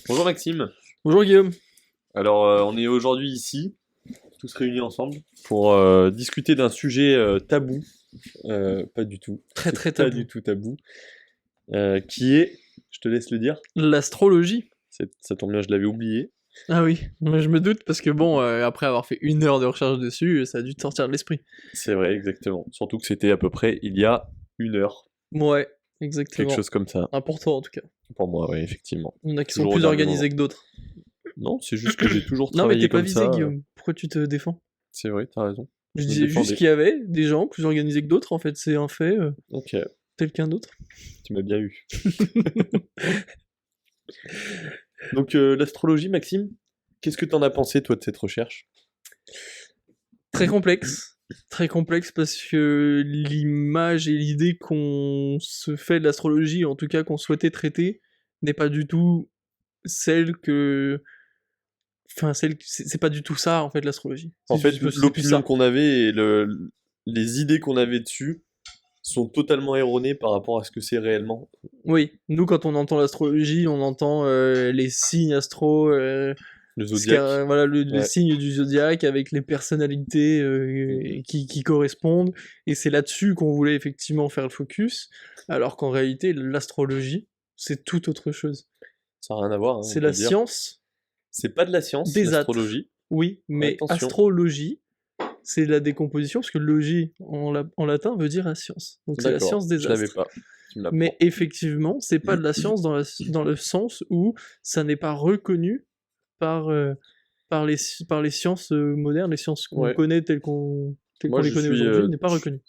Bonjour Maxime. Bonjour Guillaume. Alors, on est aujourd'hui ici, tous réunis ensemble, pour discuter d'un sujet tabou. Pas du tout. Très C'est très pas tabou. du tout tabou. Qui est, je te laisse le dire, L'astrologie. ça tombe bien, je l'avais oublié. Ah oui, mais je me doute parce que bon, après avoir fait 1 heure de recherche dessus, ça a dû te sortir de l'esprit. C'est vrai, exactement. Surtout que c'était à peu près il y a 1 heure, Ouais, quelque exactement. chose comme ça. Important en tout cas. Pour moi, ouais, effectivement. Il y en a qui sont Toujours au plus dernier moment. organisés que d'autres. Non, c'est juste que j'ai toujours Non mais travaillé t'es pas comme visé ça. Guillaume, pourquoi tu te défends? C'est vrai, t'as raison. Je Je me disais juste défendais. qu'il y avait des gens plus organisés que d'autres, en fait c'est un fait, Ok, tel qu'un autre. tu m'as bien eu. Donc, l'astrologie, Maxime, qu'est-ce que t'en as pensé, toi, de cette recherche? Très complexe parce que l'image et l'idée qu'on se fait de l'astrologie, en tout cas qu'on souhaitait traiter, n'est pas du tout celle que... Enfin, c'est pas du tout ça, en fait, l'astrologie. En fait, C'est plus l'opinion ça. qu'on avait et les idées qu'on avait dessus sont totalement erronées par rapport à ce que c'est réellement. Oui, nous, quand on entend l'astrologie, on entend les signes astro, Le zodiaque. voilà, les Ouais. signes du zodiaque avec les personnalités qui correspondent, et c'est là-dessus qu'on voulait effectivement faire le focus, alors qu'en réalité, l'astrologie, c'est tout autre chose. Ça n'a rien à voir, hein, on C'est peut la le dire. science C'est pas de la science, des astres. l'astrologie. Oui, mais Attention. astrologie, c'est la décomposition, parce que logie en latin veut dire la science. Donc c'est la D'accord, science des je l'avais astres. pas. Tu me Mais l'apprends. effectivement, c'est pas de la science dans le sens où ça n'est pas reconnu par, par les sciences modernes, les sciences qu'on Ouais. connaît telles Moi, qu'on les connaît aujourd'hui, n'est pas je suis reconnu.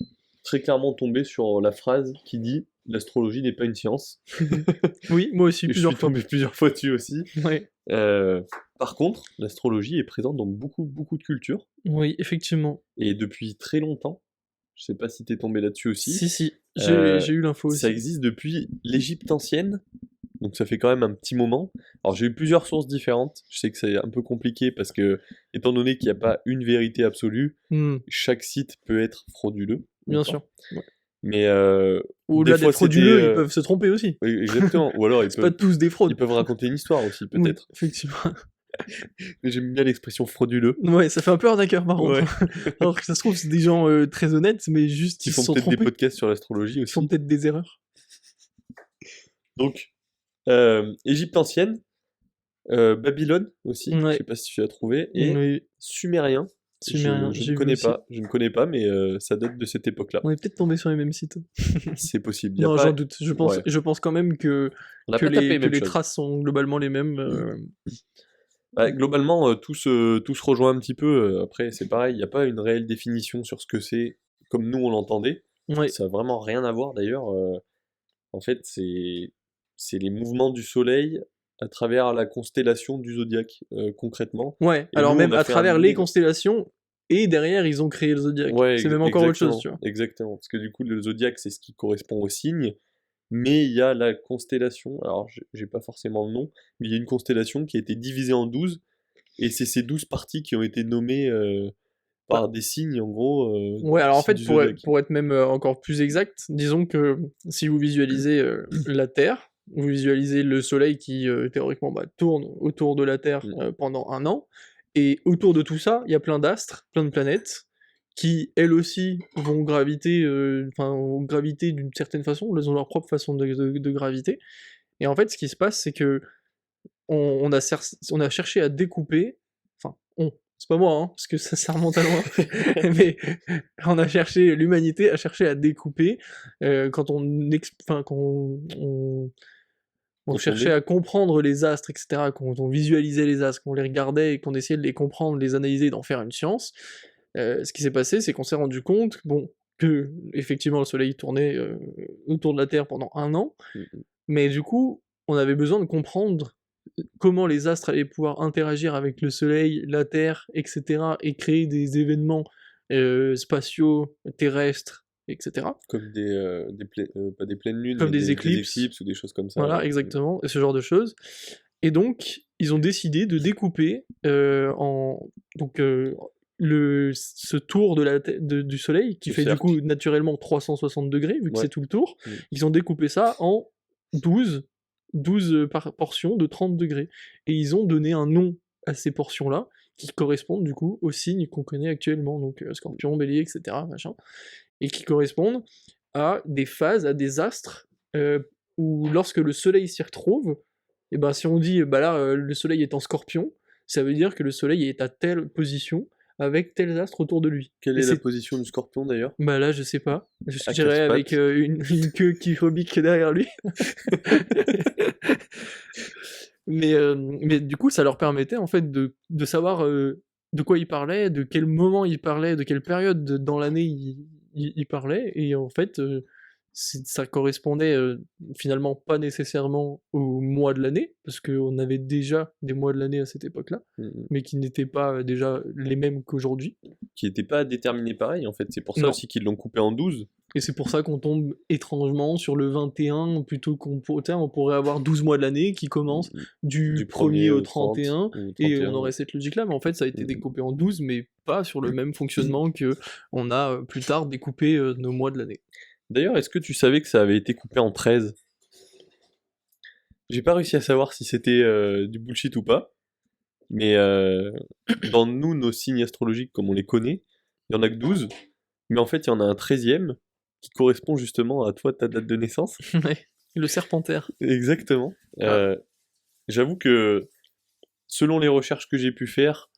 très clairement tombé sur la phrase qui dit l'astrologie n'est pas une science. Oui, moi aussi, Et je suis plusieurs fois. tombé plusieurs fois dessus aussi. Ouais, Par contre, l'astrologie est présente dans beaucoup, beaucoup de cultures. oui, effectivement. Et depuis très longtemps, je sais pas si t'es tombé là-dessus aussi, Si, si, euh, j'ai eu l'info ça aussi. existe depuis l'Égypte ancienne, donc ça fait quand même un petit moment. Alors j'ai eu plusieurs sources différentes, je sais que c'est un peu compliqué parce que, étant donné qu'il n'y a pas une vérité absolue, Hmm, chaque site peut être frauduleux ou bien pas. sûr. Ouais. Mais des Au-delà fois d'être c'était... frauduleux, ils peuvent se tromper aussi. oui, exactement, ou alors C'est pas tous des ils fraudes. peuvent raconter une histoire aussi, Oui, peut-être. effectivement. Mais j'aime bien l'expression frauduleux. Ouais, ça fait un peu arnaqueur par contre. Ouais. Alors que ça se trouve, c'est des gens très honnêtes, mais juste Qui ils se font sont peut-être des trompés. podcasts sur l'astrologie Ils font aussi. peut-être des erreurs. Donc, Égypte ancienne, Babylone aussi, je sais Ouais, pas si tu as trouvé, et oui, Sumérien, sumérien, je ne j'ai vu connais aussi. pas, mais ça date de cette époque-là. On est peut-être tombé sur les mêmes sites. C'est possible, il y a Non, j'en pas... doute. Ouais, Je pense quand même on n'a pas tapé les que mêmes les choses. traces sont globalement les mêmes. Ouais, globalement, tout se rejoint un petit peu, après c'est pareil, il n'y a pas une réelle définition sur ce que c'est, comme nous on l'entendait. Ouais, Ça a vraiment rien à voir d'ailleurs, en fait c'est les mouvements du soleil à travers la constellation du zodiaque, concrètement. ouais. Et Alors nous, on même a à fait un travers les mix. constellations, et derrière ils ont créé le zodiaque. Ouais, C'est même encore autre chose, exactement, tu vois. exactement. Parce que du coup, le zodiaque, c'est ce qui correspond au signe, mais il y a la constellation, alors j'ai pas forcément le nom, mais il y a une constellation qui a été divisée en 12, et c'est ces 12 parties qui ont été nommées Bah, par des signes, en gros, ouais, alors en signes fait, du zodiaque. pour être même encore plus exact, disons que si vous visualisez la Terre, vous visualisez le Soleil qui théoriquement tourne autour de la Terre Mm. pendant 1 an, et autour de tout ça, il y a plein d'astres, plein de planètes, qui elles aussi vont graviter d'une certaine façon, elles ont leur propre façon de graviter, et en fait, ce qui se passe, c'est que on a cherché à découper, enfin, c'est pas moi, hein, parce que ça remonte à loin, mais l'humanité a cherché à découper, quand on Quand on cherchait est... à comprendre les astres, etc., quand on visualisait les astres, qu'on les regardait et qu'on essayait de les comprendre, les analyser, d'en faire une science, ce qui s'est passé, c'est qu'on s'est rendu compte, bon, que effectivement le Soleil tournait autour de la Terre pendant 1 an, Mm, mais du coup, on avait besoin de comprendre comment les astres allaient pouvoir interagir avec le Soleil, la Terre, etc., et créer des événements spatiaux, terrestres, etc., comme pas des pleines lunes, comme mais des des éclipses, éclipses ou des choses comme ça, voilà, ouais. exactement, et ce genre de choses. Et donc, ils ont décidé de découper donc, ce tour du Soleil, qui Ce fait du coup cercle, naturellement 360 degrés, vu que ouais. c'est tout le tour, Mm. ils ont découpé ça en 12 12 portions de 30 degrés. Et ils ont donné un nom à ces portions-là, qui correspondent du coup aux signes qu'on connaît actuellement, donc Scorpion, Bélier, etc., machin, et qui correspondent à des phases, à des astres, où lorsque le soleil s'y retrouve, et ben si on dit, bah là, le soleil est en Scorpion, ça veut dire que le soleil est à telle position, avec tels astres autour de lui. Quelle Et est la c'est... position du scorpion d'ailleurs? Bah là, je sais pas. Je À dirais 4 avec pattes. une queue qui rebique derrière lui. Mais du coup, ça leur permettait en fait de savoir de quoi ils parlaient, de quel moment ils parlaient, de quelle période dans l'année ils parlaient, et en fait, ça correspondait finalement pas nécessairement au mois de l'année, parce qu'on avait déjà des mois de l'année à cette époque-là, Mm. mais qui n'étaient pas déjà les mêmes qu'aujourd'hui. Qui n'était pas déterminé pareil en fait. C'est pour ça Non. aussi qu'ils l'ont coupé en 12. Et c'est pour ça qu'on tombe étrangement sur le 21, plutôt on pourrait avoir 12 mois de l'année qui commencent du Du 1er 1er au au 30 31, ou et 31. on aurait cette logique-là, mais en fait ça a été Mm. découpé en 12, mais pas sur le même fonctionnement que on a plus tard découpé nos mois de l'année. D'ailleurs, est-ce que tu savais que ça avait été coupé en 13? J'ai pas réussi à savoir si c'était du bullshit ou pas, mais dans nous, nos signes astrologiques comme on les connaît, il y en a que 12, mais en fait il y en a un 13e qui correspond justement à toi, ta date de naissance. Ouais. Le serpentaire. Exactement. Ah. J'avoue que selon les recherches que j'ai pu faire,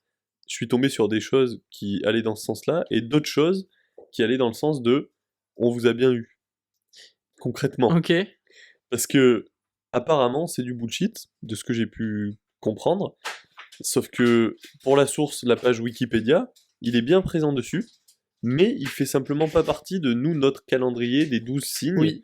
je suis tombé sur des choses qui allaient dans ce sens-là, et d'autres choses qui allaient dans le sens de on vous a bien eu, concrètement. Ok. Parce que, apparemment, c'est du bullshit, de ce que j'ai pu comprendre. Sauf que, pour la source, la page Wikipédia, il est bien présent dessus, mais il fait simplement pas partie de nous, notre calendrier des 12 signes. Oui.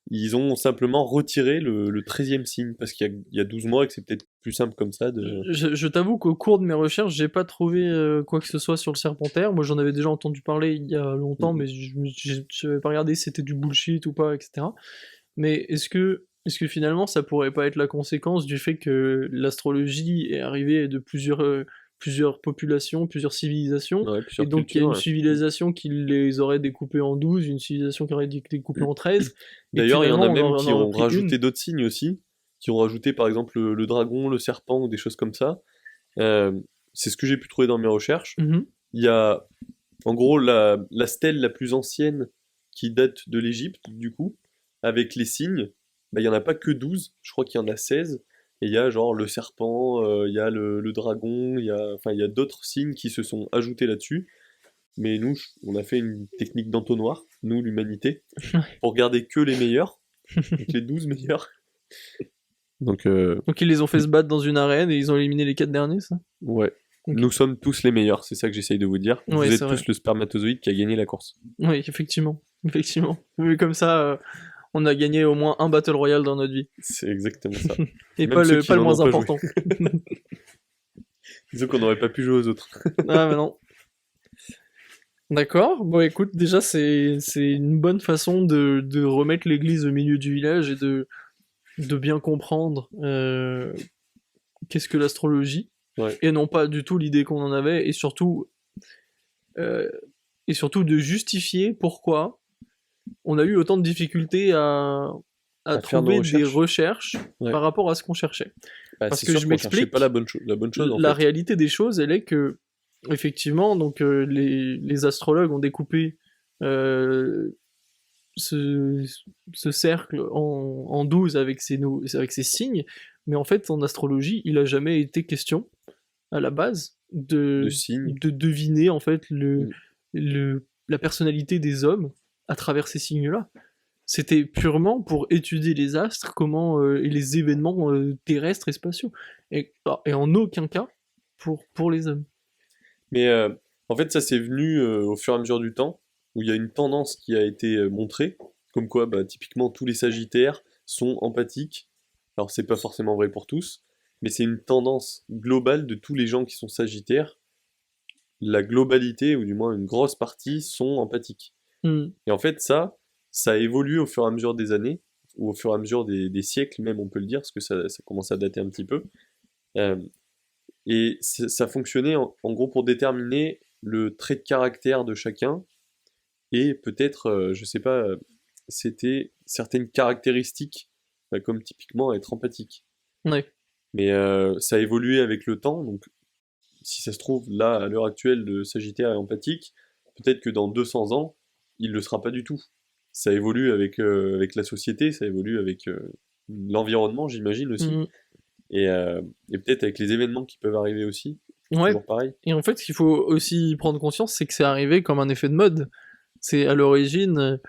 Ils ont simplement retiré le 13e signe, parce qu'il y a 12 mois et que c'est peut-être plus simple comme ça de... Je t'avoue qu'au cours de mes recherches, j'ai pas trouvé quoi que ce soit sur le serpentaire. Moi, j'en avais déjà entendu parler il y a longtemps, mais je n'avais pas regardé si c'était du bullshit ou pas, etc. Mais est-ce que finalement ça pourrait pas être la conséquence du fait que l'astrologie est arrivée de plusieurs populations, plusieurs civilisations, Ouais, et plusieurs donc il y a cultures, une ouais. civilisation qui les aurait découpés en 12, une civilisation qui aurait été découpée en 13, et que D'ailleurs, il y en finalement a on même en qui a ont repris une. rajouté d'autres signes aussi, qui ont rajouté par exemple le dragon, le serpent ou des choses comme ça. Euh, c'est ce que j'ai pu trouver dans mes recherches. Mhm. Il y a en gros la stèle la plus ancienne qui date de l'Égypte, du coup, avec les signes, bah, il n'y en a pas que 12, je crois qu'il y en a 16. Et il y a genre le serpent, il y a le dragon, enfin, il y a d'autres signes qui se sont ajoutés là-dessus. Mais nous, on a fait une technique d'entonnoir, nous, l'humanité, pour garder que les meilleurs, donc les 12 meilleurs. Donc, Donc ils les ont fait se battre dans une arène et ils ont éliminé les 4 derniers, ça? ouais, Ok. nous sommes tous les meilleurs, c'est ça que j'essaye de vous dire. Ouais, Vous c'est êtes vrai. tous le spermatozoïde qui a gagné la course. Oui, effectivement. Effectivement. Vu comme ça, on a gagné au moins un Battle Royale dans notre vie. C'est exactement ça. Et Même ceux qui pas le n'en ont moins pas joué. important. Disons qu'on n'aurait pas pu jouer aux autres. Ah, mais non. D'accord. Bon, écoute, déjà, c'est une bonne façon de remettre l'église au milieu du village et de bien comprendre qu'est-ce que l'astrologie. Ouais. Et non pas du tout l'idée qu'on en avait, euh, et surtout de justifier pourquoi on a eu autant de difficultés à faire nos trouver des recherches. recherches Ouais. par rapport à ce qu'on cherchait. Bah, Parce c'est que sûr je qu'on cherchait m'explique, pas la bonne chose en la fait. réalité des choses, elle est que, effectivement, donc les astrologues ont découpé euh, ce, ce cercle en 12 avec avec ses signes, mais en fait, en astrologie, il a jamais été question, à la base, De signes. de deviner, en fait, Mm. la personnalité des hommes à travers ces signes-là. C'était purement pour étudier les astres, et les événements terrestres et spatiaux. Et en aucun cas pour les hommes. Mais en fait, ça c'est venu au fur et à mesure du temps, où il y a une tendance qui a été montrée, comme quoi bah, typiquement tous les sagittaires sont empathiques. Alors c'est pas forcément vrai pour tous, mais c'est une tendance globale de tous les gens qui sont sagittaires. La globalité, ou du moins une grosse partie, sont empathiques. Hmm. Et en fait, ça a évolué au fur et à mesure des années, ou au fur et à mesure des siècles même, on peut le dire, parce que ça commence à dater un petit peu. Euh, et ça fonctionnait en gros pour déterminer le trait de caractère de chacun, et peut-être, je sais pas, c'était certaines caractéristiques comme typiquement être empathique. Ouais. Mais ça a évolué avec le temps, donc si ça se trouve, là, à l'heure actuelle, le Sagittaire est empathique, peut-être que dans 200 ans, il le sera pas du tout. Ça évolue avec la société, ça évolue avec l'environnement, j'imagine aussi, Mm. et peut-être avec les événements qui peuvent arriver aussi, Ouais. toujours pareil. Et en fait, ce qu'il faut aussi prendre conscience, c'est que c'est arrivé comme un effet de mode. C'est à l'origine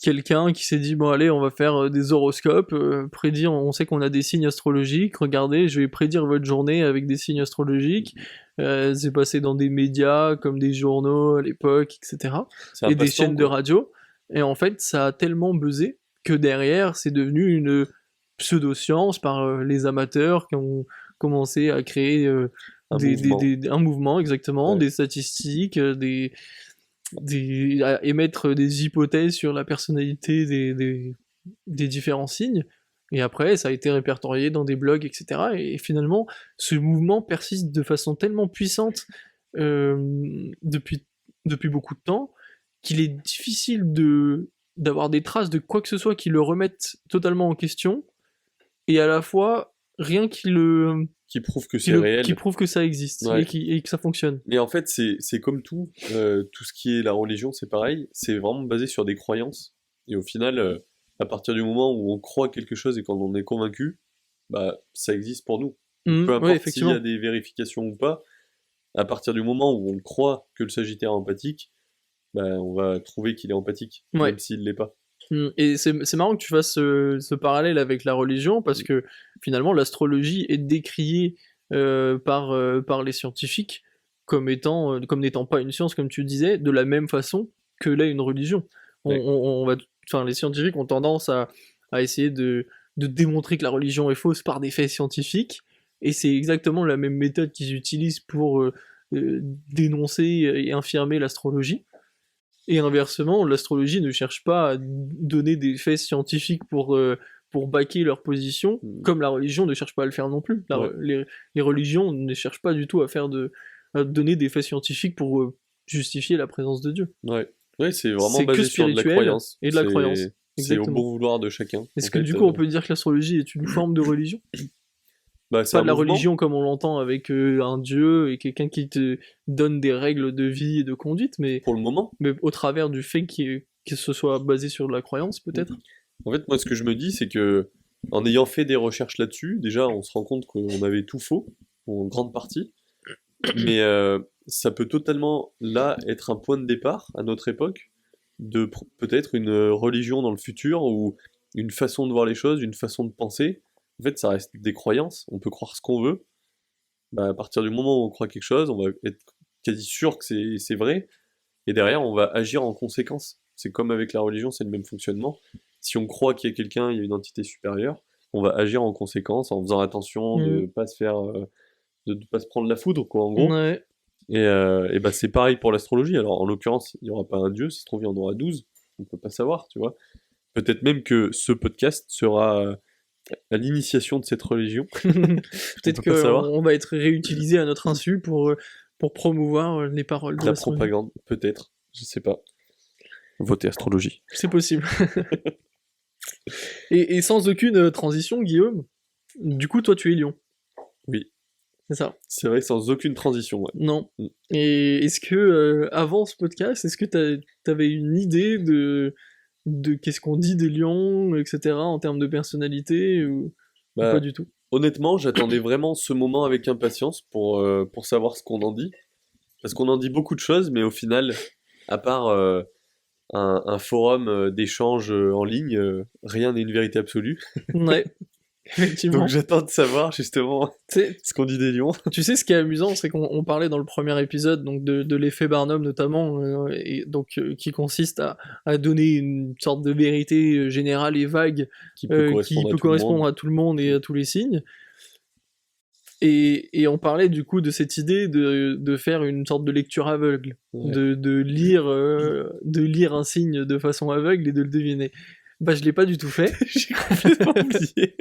quelqu'un qui s'est dit bon allez, on va faire des horoscopes, prédire, on sait qu'on a des signes astrologiques, regardez, je vais prédire votre journée avec des signes astrologiques. C'est passé dans des médias comme des journaux à l'époque, etc. C'est un Et des passe-temps, chaînes de quoi. radio. Et en fait, ça a tellement buzzé que derrière, c'est devenu une pseudo-science par les amateurs qui ont commencé à créer Un mouvement. un mouvement, exactement, Ouais. des statistiques, à émettre des hypothèses sur la personnalité des différents signes. Et après, ça a été répertorié dans des blogs, etc. Et finalement, ce mouvement persiste de façon tellement puissante euh, depuis, depuis beaucoup de temps qu'il est difficile d'avoir des traces de quoi que ce soit qui le remettent totalement en question. Et à la fois, rien Qui prouve que c'est réel. qui prouve que ça existe Ouais. et que ça fonctionne. Mais en fait, c'est comme tout ce qui est la religion, c'est pareil, c'est vraiment basé sur des croyances. Et au final, à partir du moment où on croit quelque chose et quand on est convaincu, bah, ça existe pour nous. Peu Ouais, importe s'il y effectivement. a des vérifications ou pas, à partir du moment où on croit que le Sagittaire est empathique, bah, on va trouver qu'il est empathique, Ouais. même s'il l'est pas. Et c'est marrant que tu fasses ce parallèle avec la religion, parce que finalement l'astrologie est décriée par les scientifiques comme comme n'étant pas une science, comme tu disais, de la même façon que l'est une religion. Ouais. Enfin, les scientifiques ont tendance à essayer de démontrer que la religion est fausse par des faits scientifiques, et c'est exactement la même méthode qu'ils utilisent pour dénoncer et infirmer l'astrologie. Et inversement, l'astrologie ne cherche pas à donner des faits scientifiques pour baquer leur position, Mm. comme la religion ne cherche pas à le faire non plus. Ouais. Les religions ne cherchent pas du tout à donner des faits scientifiques pour justifier la présence de Dieu. Ouais, ouais, c'est vraiment C'est que basé sur de la spirituel croyance. et de la croyance. C'est au Exactement. bon vouloir de chacun. Est-ce En que fait, du coup on peut dire que l'astrologie est une forme de religion? bah, c'est Pas un de la mouvement. religion comme on l'entend avec un dieu et quelqu'un qui te donne des règles de vie et de conduite, mais Pour le moment. au travers du fait que ce soit basé sur de la croyance, peut-être. En fait, moi, ce que je me dis, c'est que en ayant fait des recherches là-dessus, déjà, on se rend compte qu'on avait tout faux, en grande partie. Mais ça peut totalement, là, être un point de départ, à notre époque, de peut-être une religion dans le futur, ou une façon de voir les choses, une façon de penser. En fait, ça reste des croyances, on peut croire ce qu'on veut. Bah, à partir du moment où on croit quelque chose, on va être quasi sûr que c'est vrai, et derrière, on va agir en conséquence. C'est comme avec la religion, c'est le même fonctionnement. Si on croit qu'il y a quelqu'un, il y a une entité supérieure, on va agir en conséquence, en faisant attention de pas se faire, de pas se prendre la foudre, quoi, en gros. Ouais. Et bah c'est pareil pour l'astrologie. Alors en l'occurrence, il n'y aura pas un dieu, ça se trouve il y en aura 12, on peut pas savoir, tu vois. Peut-être même que ce podcast sera à l'initiation de cette religion, on Peut-être peut pas savoir. qu'on va être réutilisé à notre insu pour promouvoir les paroles de La l'astrologie. propagande, peut-être, je sais pas. Votez astrologie. C'est possible. Et sans aucune transition, Guillaume, du coup, toi, tu es Lion. Oui, C'est ça. c'est vrai, sans aucune transition, ouais. Non. Mm. Et est-ce que, avant ce podcast, est-ce que t'avais une idée de qu'est-ce qu'on dit des lions, etc., en termes de personnalité, ou pas Bah, du tout? honnêtement, j'attendais vraiment ce moment avec impatience pour savoir ce qu'on en dit. Parce qu'on en dit beaucoup de choses, mais au final, à part un forum d'échange en ligne, rien n'est une vérité absolue. Ouais, effectivement. Donc j'attends de savoir justement Tu sais, ce qu'on dit des lions. tu sais, ce qui est amusant, c'est qu'on parlait dans le premier épisode donc de l'effet Barnum notamment, et donc qui consiste à donner une sorte de vérité générale et vague Qui peut qui correspondre à peut tout le correspondre monde. à tout le monde et à tous les signes. Et on parlait du coup de cette idée de faire une sorte de lecture aveugle, Ouais. de lire un signe de façon aveugle et de le deviner. Bah je l'ai pas du tout fait. J'ai complètement oublié.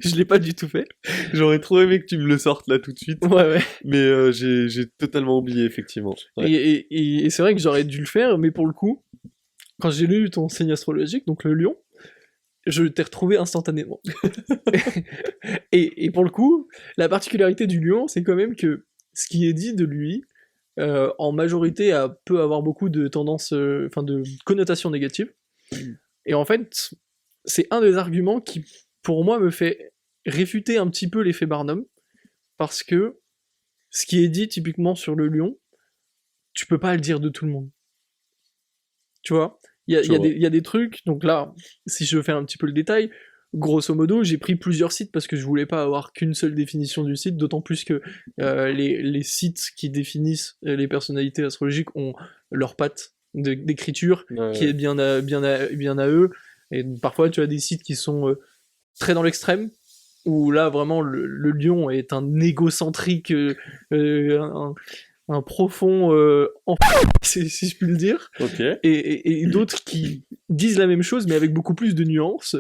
Je l'ai pas du tout fait. J'aurais trop aimé que tu me le sortes là tout de suite. Ouais, ouais. Mais j'ai totalement oublié, effectivement. Ouais. Et c'est vrai que j'aurais dû le faire, mais pour le coup, quand j'ai lu ton signe astrologique, donc le lion, je t'ai retrouvé instantanément. Et pour le coup, la particularité du lion, c'est quand même que ce qui est dit de lui, en majorité, peut avoir beaucoup de tendances, enfin de connotations négatives. Et en fait, c'est un des arguments qui, pour moi, me fait réfuter un petit peu l'effet Barnum, parce que ce qui est dit typiquement sur le lion, tu peux pas le dire de tout le monde. Tu vois, il y a des trucs, donc là, si je fais un petit peu le détail, grosso modo, j'ai pris plusieurs sites parce que je voulais pas avoir qu'une seule définition du site, d'autant plus que les sites qui définissent les personnalités astrologiques ont leur patte d'écriture qui est bien à eux, et parfois tu as des sites qui sont très dans l'extrême, où là vraiment le lion est un égocentrique, un profond si je puis le dire, et d'autres qui disent la même chose mais avec beaucoup plus de nuances,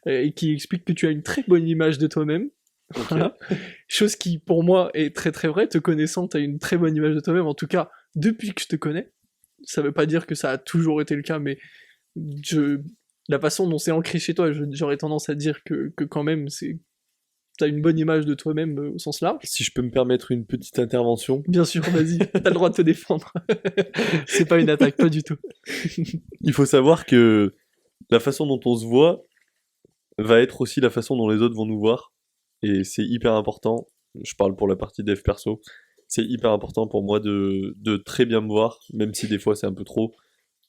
et qui expliquent que tu as une très bonne image de toi-même. Voilà. Chose qui pour moi est très très vraie, te connaissant, tu as une très bonne image de toi-même, en tout cas depuis que je te connais. Ça veut pas dire que ça a toujours été le cas, mais la façon dont c'est ancré chez toi, j'aurais tendance à dire que quand même t'as une bonne image de toi-même au sens large. Si je peux me permettre une petite intervention. Bien sûr, vas-y, t'as le droit de te défendre. C'est pas une attaque, pas du tout. Il faut savoir que la façon dont on se voit va être aussi la façon dont les autres vont nous voir. Et c'est hyper important, je parle pour la partie dev perso, c'est hyper important pour moi de très bien me voir, même si des fois c'est un peu trop.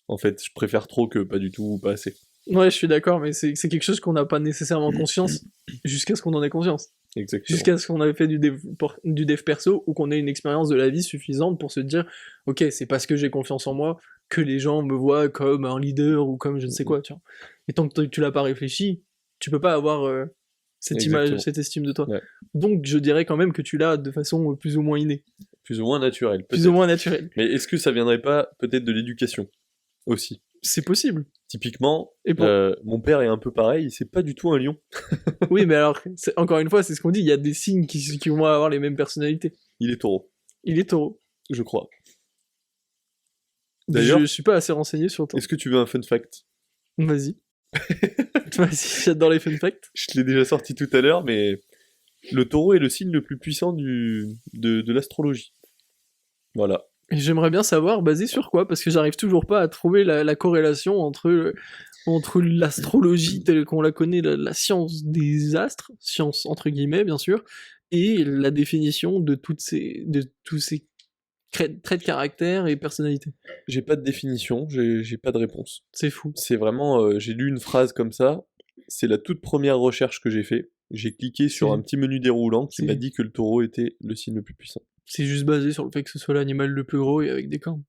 En fait, je préfère trop que pas du tout ou pas assez. Ouais, je suis d'accord, mais c'est quelque chose qu'on n'a pas nécessairement conscience jusqu'à ce qu'on en ait conscience. Exactement. Jusqu'à ce qu'on ait fait du dev perso ou qu'on ait une expérience de la vie suffisante pour se dire ok, c'est parce que j'ai confiance en moi que les gens me voient comme un leader ou comme je ne sais quoi, tu vois. Et tant que tu l'as pas réfléchi, tu peux pas avoir cette image, cette estime de toi. Ouais. Donc je dirais quand même que tu l'as de façon plus ou moins innée. Plus ou moins naturelle. Plus ou moins naturelle. Mais est-ce que ça viendrait pas peut-être de l'éducation aussi? C'est possible. Typiquement, mon père est un peu pareil, c'est pas du tout un lion. Oui, mais alors, encore une fois, c'est ce qu'on dit, il y a des signes qui vont avoir les mêmes personnalités. Il est taureau. Il est taureau. Je crois. D'ailleurs, je suis pas assez renseigné sur toi. Est-ce que tu veux un fun fact? Vas-y. Vas-y, j'adore les fun facts. Je te l'ai déjà sorti tout à l'heure, mais le taureau est le signe le plus puissant de l'astrologie. Voilà. J'aimerais bien savoir, basé sur quoi, parce que j'arrive toujours pas à trouver la corrélation entre l'astrologie telle qu'on la connaît, la science des astres, science entre guillemets bien sûr, et la définition de tous ces traits de caractère et personnalité. J'ai pas de définition, j'ai pas de réponse. C'est fou. C'est vraiment, j'ai lu une phrase comme ça, c'est la toute première recherche que j'ai fait. J'ai cliqué sur un petit menu déroulant qui m'a dit que le taureau était le signe le plus puissant. C'est juste basé sur le fait que ce soit l'animal le plus gros et avec des cornes.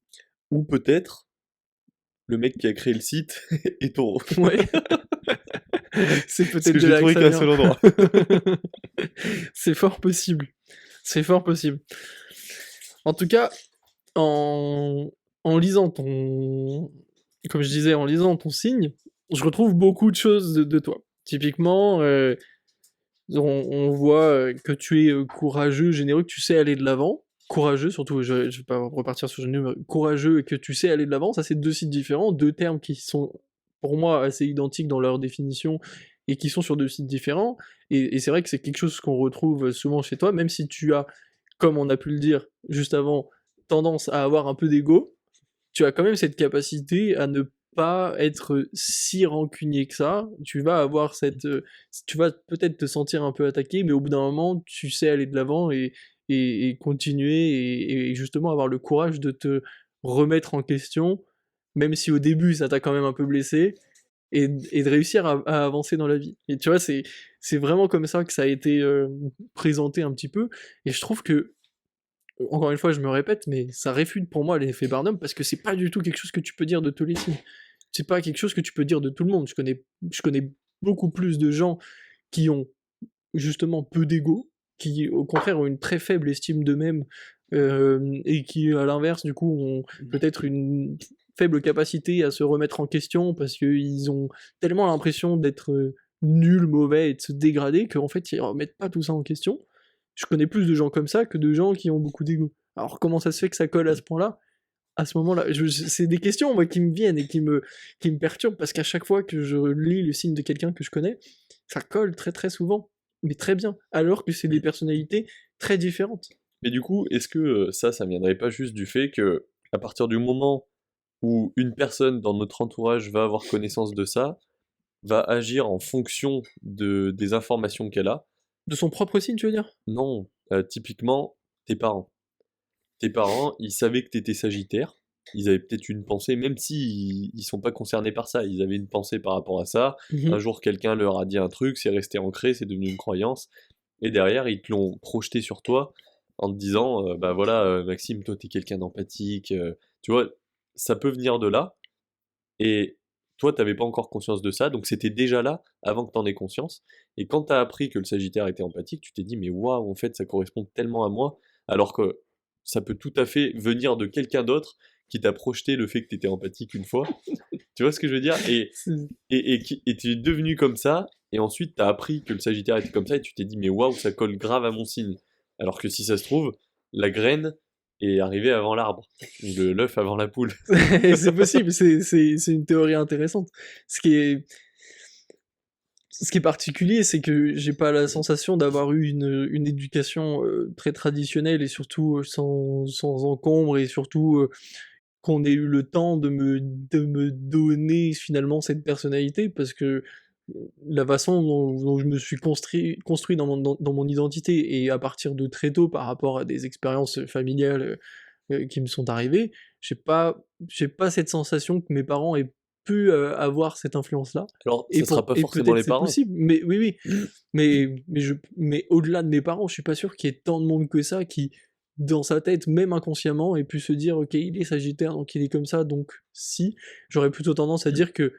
Ou peut-être, le mec qui a créé le site est taureau. Ouais. C'est peut-être de là que ça vient. Qu'un seul endroit. C'est fort possible. C'est fort possible. En tout cas, en lisant ton... Comme je disais, en lisant ton signe, je retrouve beaucoup de choses de toi. Typiquement, on voit que tu es courageux, généreux, que tu sais aller de l'avant. Courageux, surtout, je vais pas repartir sur généreux, courageux et que tu sais aller de l'avant, ça c'est deux sites différents, deux termes qui sont pour moi assez identiques dans leur définition et qui sont sur deux sites différents. Et c'est vrai que c'est quelque chose qu'on retrouve souvent chez toi, même si tu as, comme on a pu le dire juste avant, tendance à avoir un peu d'ego, tu as quand même cette capacité à ne pas être si rancunier que ça, tu vas avoir tu vas peut-être te sentir un peu attaqué, mais au bout d'un moment, tu sais aller de l'avant et continuer et justement avoir le courage de te remettre en question, même si au début ça t'a quand même un peu blessé, et de réussir à avancer dans la vie. Et tu vois, c'est vraiment comme ça que ça a été présenté un petit peu, et je trouve que encore une fois, je me répète, mais ça réfute pour moi l'effet Barnum, parce que c'est pas du tout quelque chose que tu peux dire de tous les signes. C'est pas quelque chose que tu peux dire de tout le monde. Je connais beaucoup plus de gens qui ont justement peu d'ego, qui au contraire ont une très faible estime d'eux-mêmes, et qui à l'inverse du coup ont peut-être une faible capacité à se remettre en question parce qu'ils ont tellement l'impression d'être nuls, mauvais et de se dégrader qu'en fait ils remettent pas tout ça en question. Je connais plus de gens comme ça que de gens qui ont beaucoup d'ego. Alors comment ça se fait que ça colle à ce point-là? à ce moment-là? C'est des questions, moi, qui me viennent et qui me perturbent, parce qu'à chaque fois que je lis le signe de quelqu'un que je connais, ça colle très très souvent, mais très bien, alors que c'est des personnalités très différentes. Mais du coup, est-ce que ça viendrait pas juste du fait que, à partir du moment où une personne dans notre entourage va avoir connaissance de ça, va agir en fonction des informations qu'elle a? De son propre signe, tu veux dire? Non, typiquement, tes parents. Tes parents, ils savaient que t'étais Sagittaire, ils avaient peut-être une pensée, même si ils sont pas concernés par ça, ils avaient une pensée par rapport à ça. Un Mmh. jour, quelqu'un leur a dit un truc, c'est resté ancré, c'est devenu une croyance, et derrière, ils te l'ont projeté sur toi en te disant, bah voilà, Maxime, toi, t'es quelqu'un d'empathique, tu vois, ça peut venir de là, et toi, t'avais pas encore conscience de ça, donc c'était déjà là avant que t'en aies conscience. Et quand t'as appris que le Sagittaire était empathique, tu t'es dit, mais waouh, en fait, ça correspond tellement à moi, alors que ça peut tout à fait venir de quelqu'un d'autre qui t'a projeté le fait que t'étais empathique une fois. Tu vois ce que je veux dire? C'est Et tu es devenu comme ça, et ensuite t'as appris que le Sagittaire était comme ça, et tu t'es dit, mais waouh, ça colle grave à mon signe. Alors que si ça se trouve, la graine est arrivée avant l'arbre, ou l'œuf avant la poule. c'est possible, c'est une théorie intéressante. Ce qui est Ce qui est particulier, c'est que j'ai pas la sensation d'avoir eu une éducation, très traditionnelle et surtout, sans encombre, et surtout, qu'on ait eu le temps de me donner finalement cette personnalité, parce que, la façon dont je me suis construit dans mon identité, et à partir de très tôt par rapport à des expériences, familiales, qui me sont arrivées, j'ai pas cette sensation que mes parents aient pu, avoir cette influence-là, Alors, ça sera pas et forcément peut-être les c'est parents. possible, mais oui, oui, mais au-delà de mes parents, je suis pas sûr qu'il y ait tant de monde que ça qui, dans sa tête, même inconsciemment, ait pu se dire: «OK, il est sagittaire, donc il est comme ça, donc si». J'aurais plutôt tendance à dire que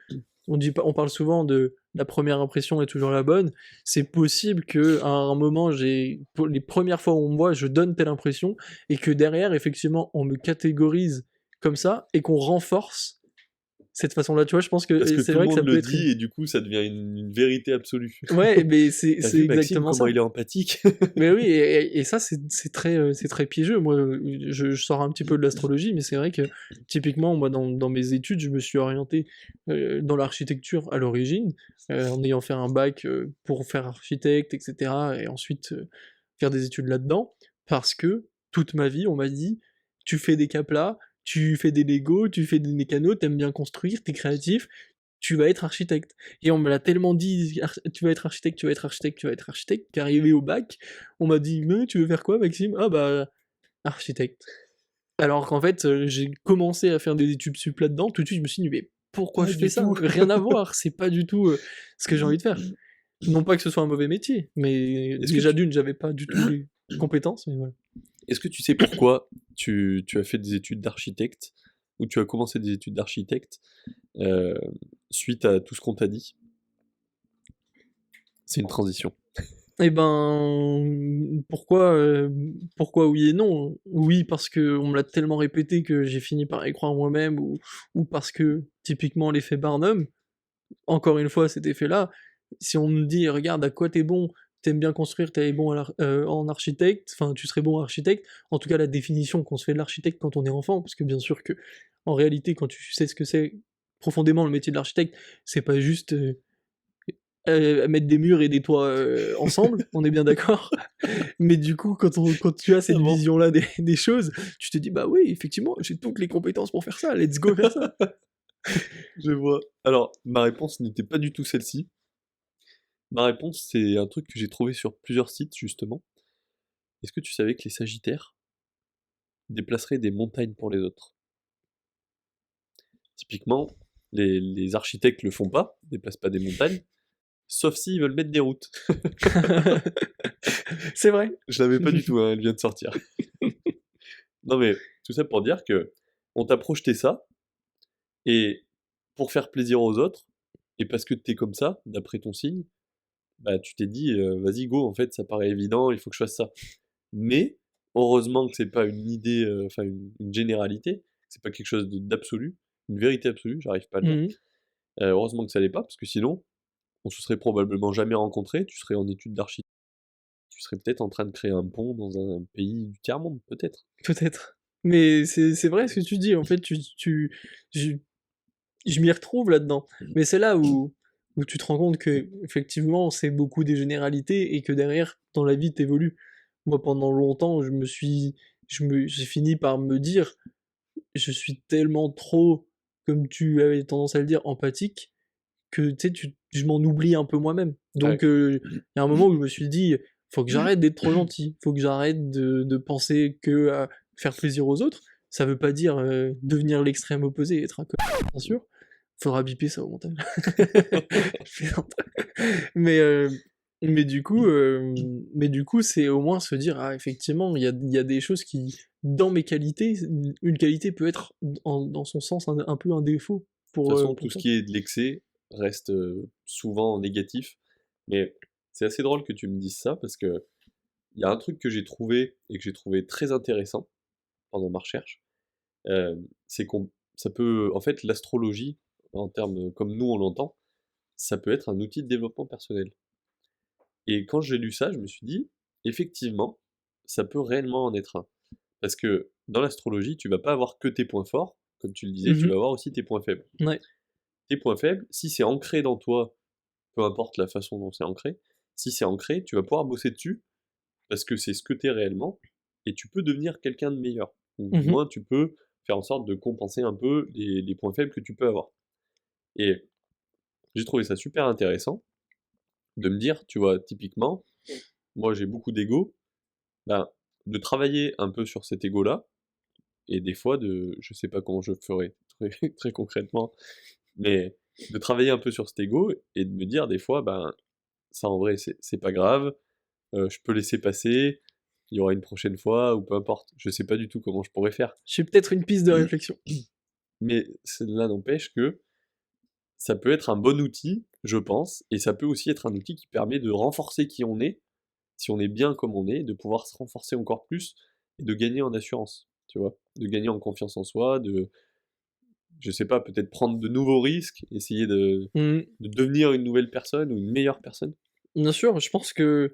on parle souvent de la première impression est toujours la bonne. C'est possible qu'à un moment, pour les premières fois où on me voit, je donne telle impression, et que derrière, effectivement, on me catégorise comme ça, et qu'on renforce cette façon-là. Tu vois, je pense Parce que que c'est tout le vrai que ça monde peut le être une... dit, et du coup, ça devient une vérité absolue. Ouais, mais T'as c'est vu Maxime, exactement comment ça. il est empathique? Mais oui, et ça, c'est très piégeux. Moi, je sors un petit peu de l'astrologie, mais c'est vrai que, typiquement, moi, dans mes études, je me suis orienté dans l'architecture à l'origine, en ayant fait un bac pour faire architecte, etc., et ensuite faire des études là-dedans, parce que toute ma vie, on m'a dit: tu fais des caplas, tu fais des Lego, tu fais des mécanos, t'aimes bien construire, t'es créatif, tu vas être architecte. Et on me l'a tellement dit: Tu vas être architecte, tu vas être architecte, tu vas être architecte», qu'arrivé au bac, on m'a dit: «Mais tu veux faire quoi, Maxime?» «Ah bah, architecte». Alors qu'en fait, j'ai commencé à faire des études sup là-dedans, tout de suite je me suis dit: «Mais pourquoi Pas je fais du ça? tout. Rien à voir, c'est pas du tout ce que j'ai envie de faire». Non pas que ce soit un mauvais métier, mais Est-ce que déjà tu, d'une, j'avais pas du tout les compétences, mais voilà. est-ce que tu sais pourquoi tu as fait des études d'architecte, ou tu as commencé des études d'architecte, euh, suite à tout ce qu'on t'a dit? C'est une transition. Eh ben, pourquoi oui et non? Oui, parce que on me l'a tellement répété que j'ai fini par y croire moi-même, ou parce que, typiquement, l'effet Barnum, encore une fois, cet effet-là, si on me dit: «Regarde, à quoi t'es bon, t'aimes bien construire, tu bon en architecte, enfin, tu serais bon architecte», en tout cas la définition qu'on se fait de l'architecte quand on est enfant, parce que bien sûr que, en réalité, quand tu sais ce que c'est profondément le métier de l'architecte, c'est pas juste, mettre des murs et des toits, ensemble, on est bien d'accord? Mais du coup, quand tu as cette Ah bon? vision-là des choses, tu te dis: «Bah oui, effectivement, j'ai toutes les compétences pour faire ça, let's go faire ça». Je vois. Alors, ma réponse n'était pas du tout celle-ci. Ma réponse, c'est un truc que j'ai trouvé sur plusieurs sites, justement. Est-ce que tu savais que les Sagittaires déplaceraient des montagnes pour les autres? Typiquement, les architectes le font pas, ils déplacent pas des montagnes, sauf s'ils veulent mettre des routes. C'est vrai. Je l'avais pas du tout, hein, elle vient de sortir. Non mais, tout ça pour dire que on t'a projeté ça, et pour faire plaisir aux autres, et parce que t'es comme ça, d'après ton signe, bah tu t'es dit, vas-y go, en fait ça paraît évident, il faut que je fasse ça. Mais, heureusement que c'est pas une idée, enfin une généralité, c'est pas quelque chose d'absolu, une vérité absolue, j'arrive pas à le dire. Mmh. Heureusement que ça l'est pas, parce que sinon, on se serait probablement jamais rencontrés, tu serais en études d'architecture, tu serais peut-être en train de créer un pont dans un pays du tiers-monde, peut-être. Peut-être. Mais c'est vrai ce que tu dis, en fait, je, je m'y retrouve là-dedans. Mais c'est là où tu te rends compte que, effectivement, c'est beaucoup des généralités et que derrière, dans la vie, t'évolues. Moi, pendant longtemps, j'ai fini par me dire, je suis tellement trop, comme tu avais tendance à le dire, empathique, que tu sais, je m'en oublie un peu moi-même. Ouais. Donc, il y a un moment où je me suis dit, faut que j'arrête d'être trop gentil, faut que j'arrête de penser que à faire plaisir aux autres. Ça veut pas dire devenir l'extrême opposé et être un connard, bien sûr. Faudra biper ça au montage. Je plaisante. mais, euh, mais du coup, c'est au moins se dire, ah, effectivement, il y a des choses qui, dans mes qualités, une qualité peut être, dans son sens, un peu un défaut De toute façon, pour tout ce toi. qui est de l'excès reste souvent négatif. Mais c'est assez drôle que tu me dises ça parce que il y a un truc que j'ai trouvé et que j'ai trouvé très intéressant pendant ma recherche. C'est qu'on, ça peut, en fait, l'astrologie, en termes comme nous on l'entend, ça peut être un outil de développement personnel. Et quand j'ai lu ça, je me suis dit, effectivement, ça peut réellement en être un. Parce que dans l'astrologie, tu vas pas avoir que tes points forts, comme tu le disais, tu vas Mhm. avoir aussi tes points faibles. Ouais. Tes points faibles, si c'est ancré dans toi, peu importe la façon dont c'est ancré, si c'est ancré, tu vas pouvoir bosser dessus, parce que c'est ce que tu es réellement, et tu peux devenir quelqu'un de meilleur. Ou du Mhm. moins, tu peux faire en sorte de compenser un peu les points faibles que tu peux avoir. Et j'ai trouvé ça super intéressant de me dire, tu vois, typiquement, moi j'ai beaucoup d'ego, ben, de travailler un peu sur cet ego-là, et des fois je sais pas comment je ferai très, très concrètement, mais de travailler un peu sur cet ego et de me dire des fois, ben, ça en vrai c'est pas grave, je peux laisser passer, il y aura une prochaine fois, ou peu importe. Je sais pas du tout comment je pourrais faire. J'ai peut-être une piste de réflexion. Mais cela n'empêche que ça peut être un bon outil, je pense, et ça peut aussi être un outil qui permet de renforcer qui on est, si on est bien comme on est, de pouvoir se renforcer encore plus et de gagner en assurance, tu vois, de gagner en confiance en soi, je sais pas, peut-être prendre de nouveaux risques, essayer Mhm. de devenir une nouvelle personne ou une meilleure personne. Bien sûr, je pense que,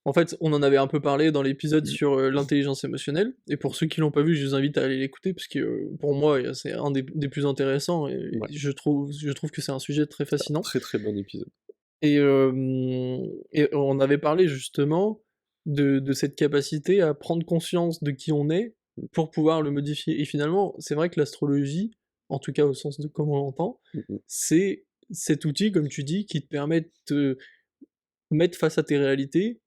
en fait, on en avait un peu parlé dans l'épisode sur l'intelligence émotionnelle, et pour ceux qui l'ont pas vu, je vous invite à aller l'écouter, parce que pour moi, c'est un des plus intéressants, et Ouais, je trouve que c'est un sujet très c'est un fascinant. très très bon épisode. Et, et on avait parlé justement de cette capacité à prendre conscience de qui on est pour pouvoir le modifier. Et finalement, c'est vrai que l'astrologie, en tout cas au sens de comment on l'entend, Mm, mm. c'est cet outil, comme tu dis, qui te permet de te mettre face à tes réalités,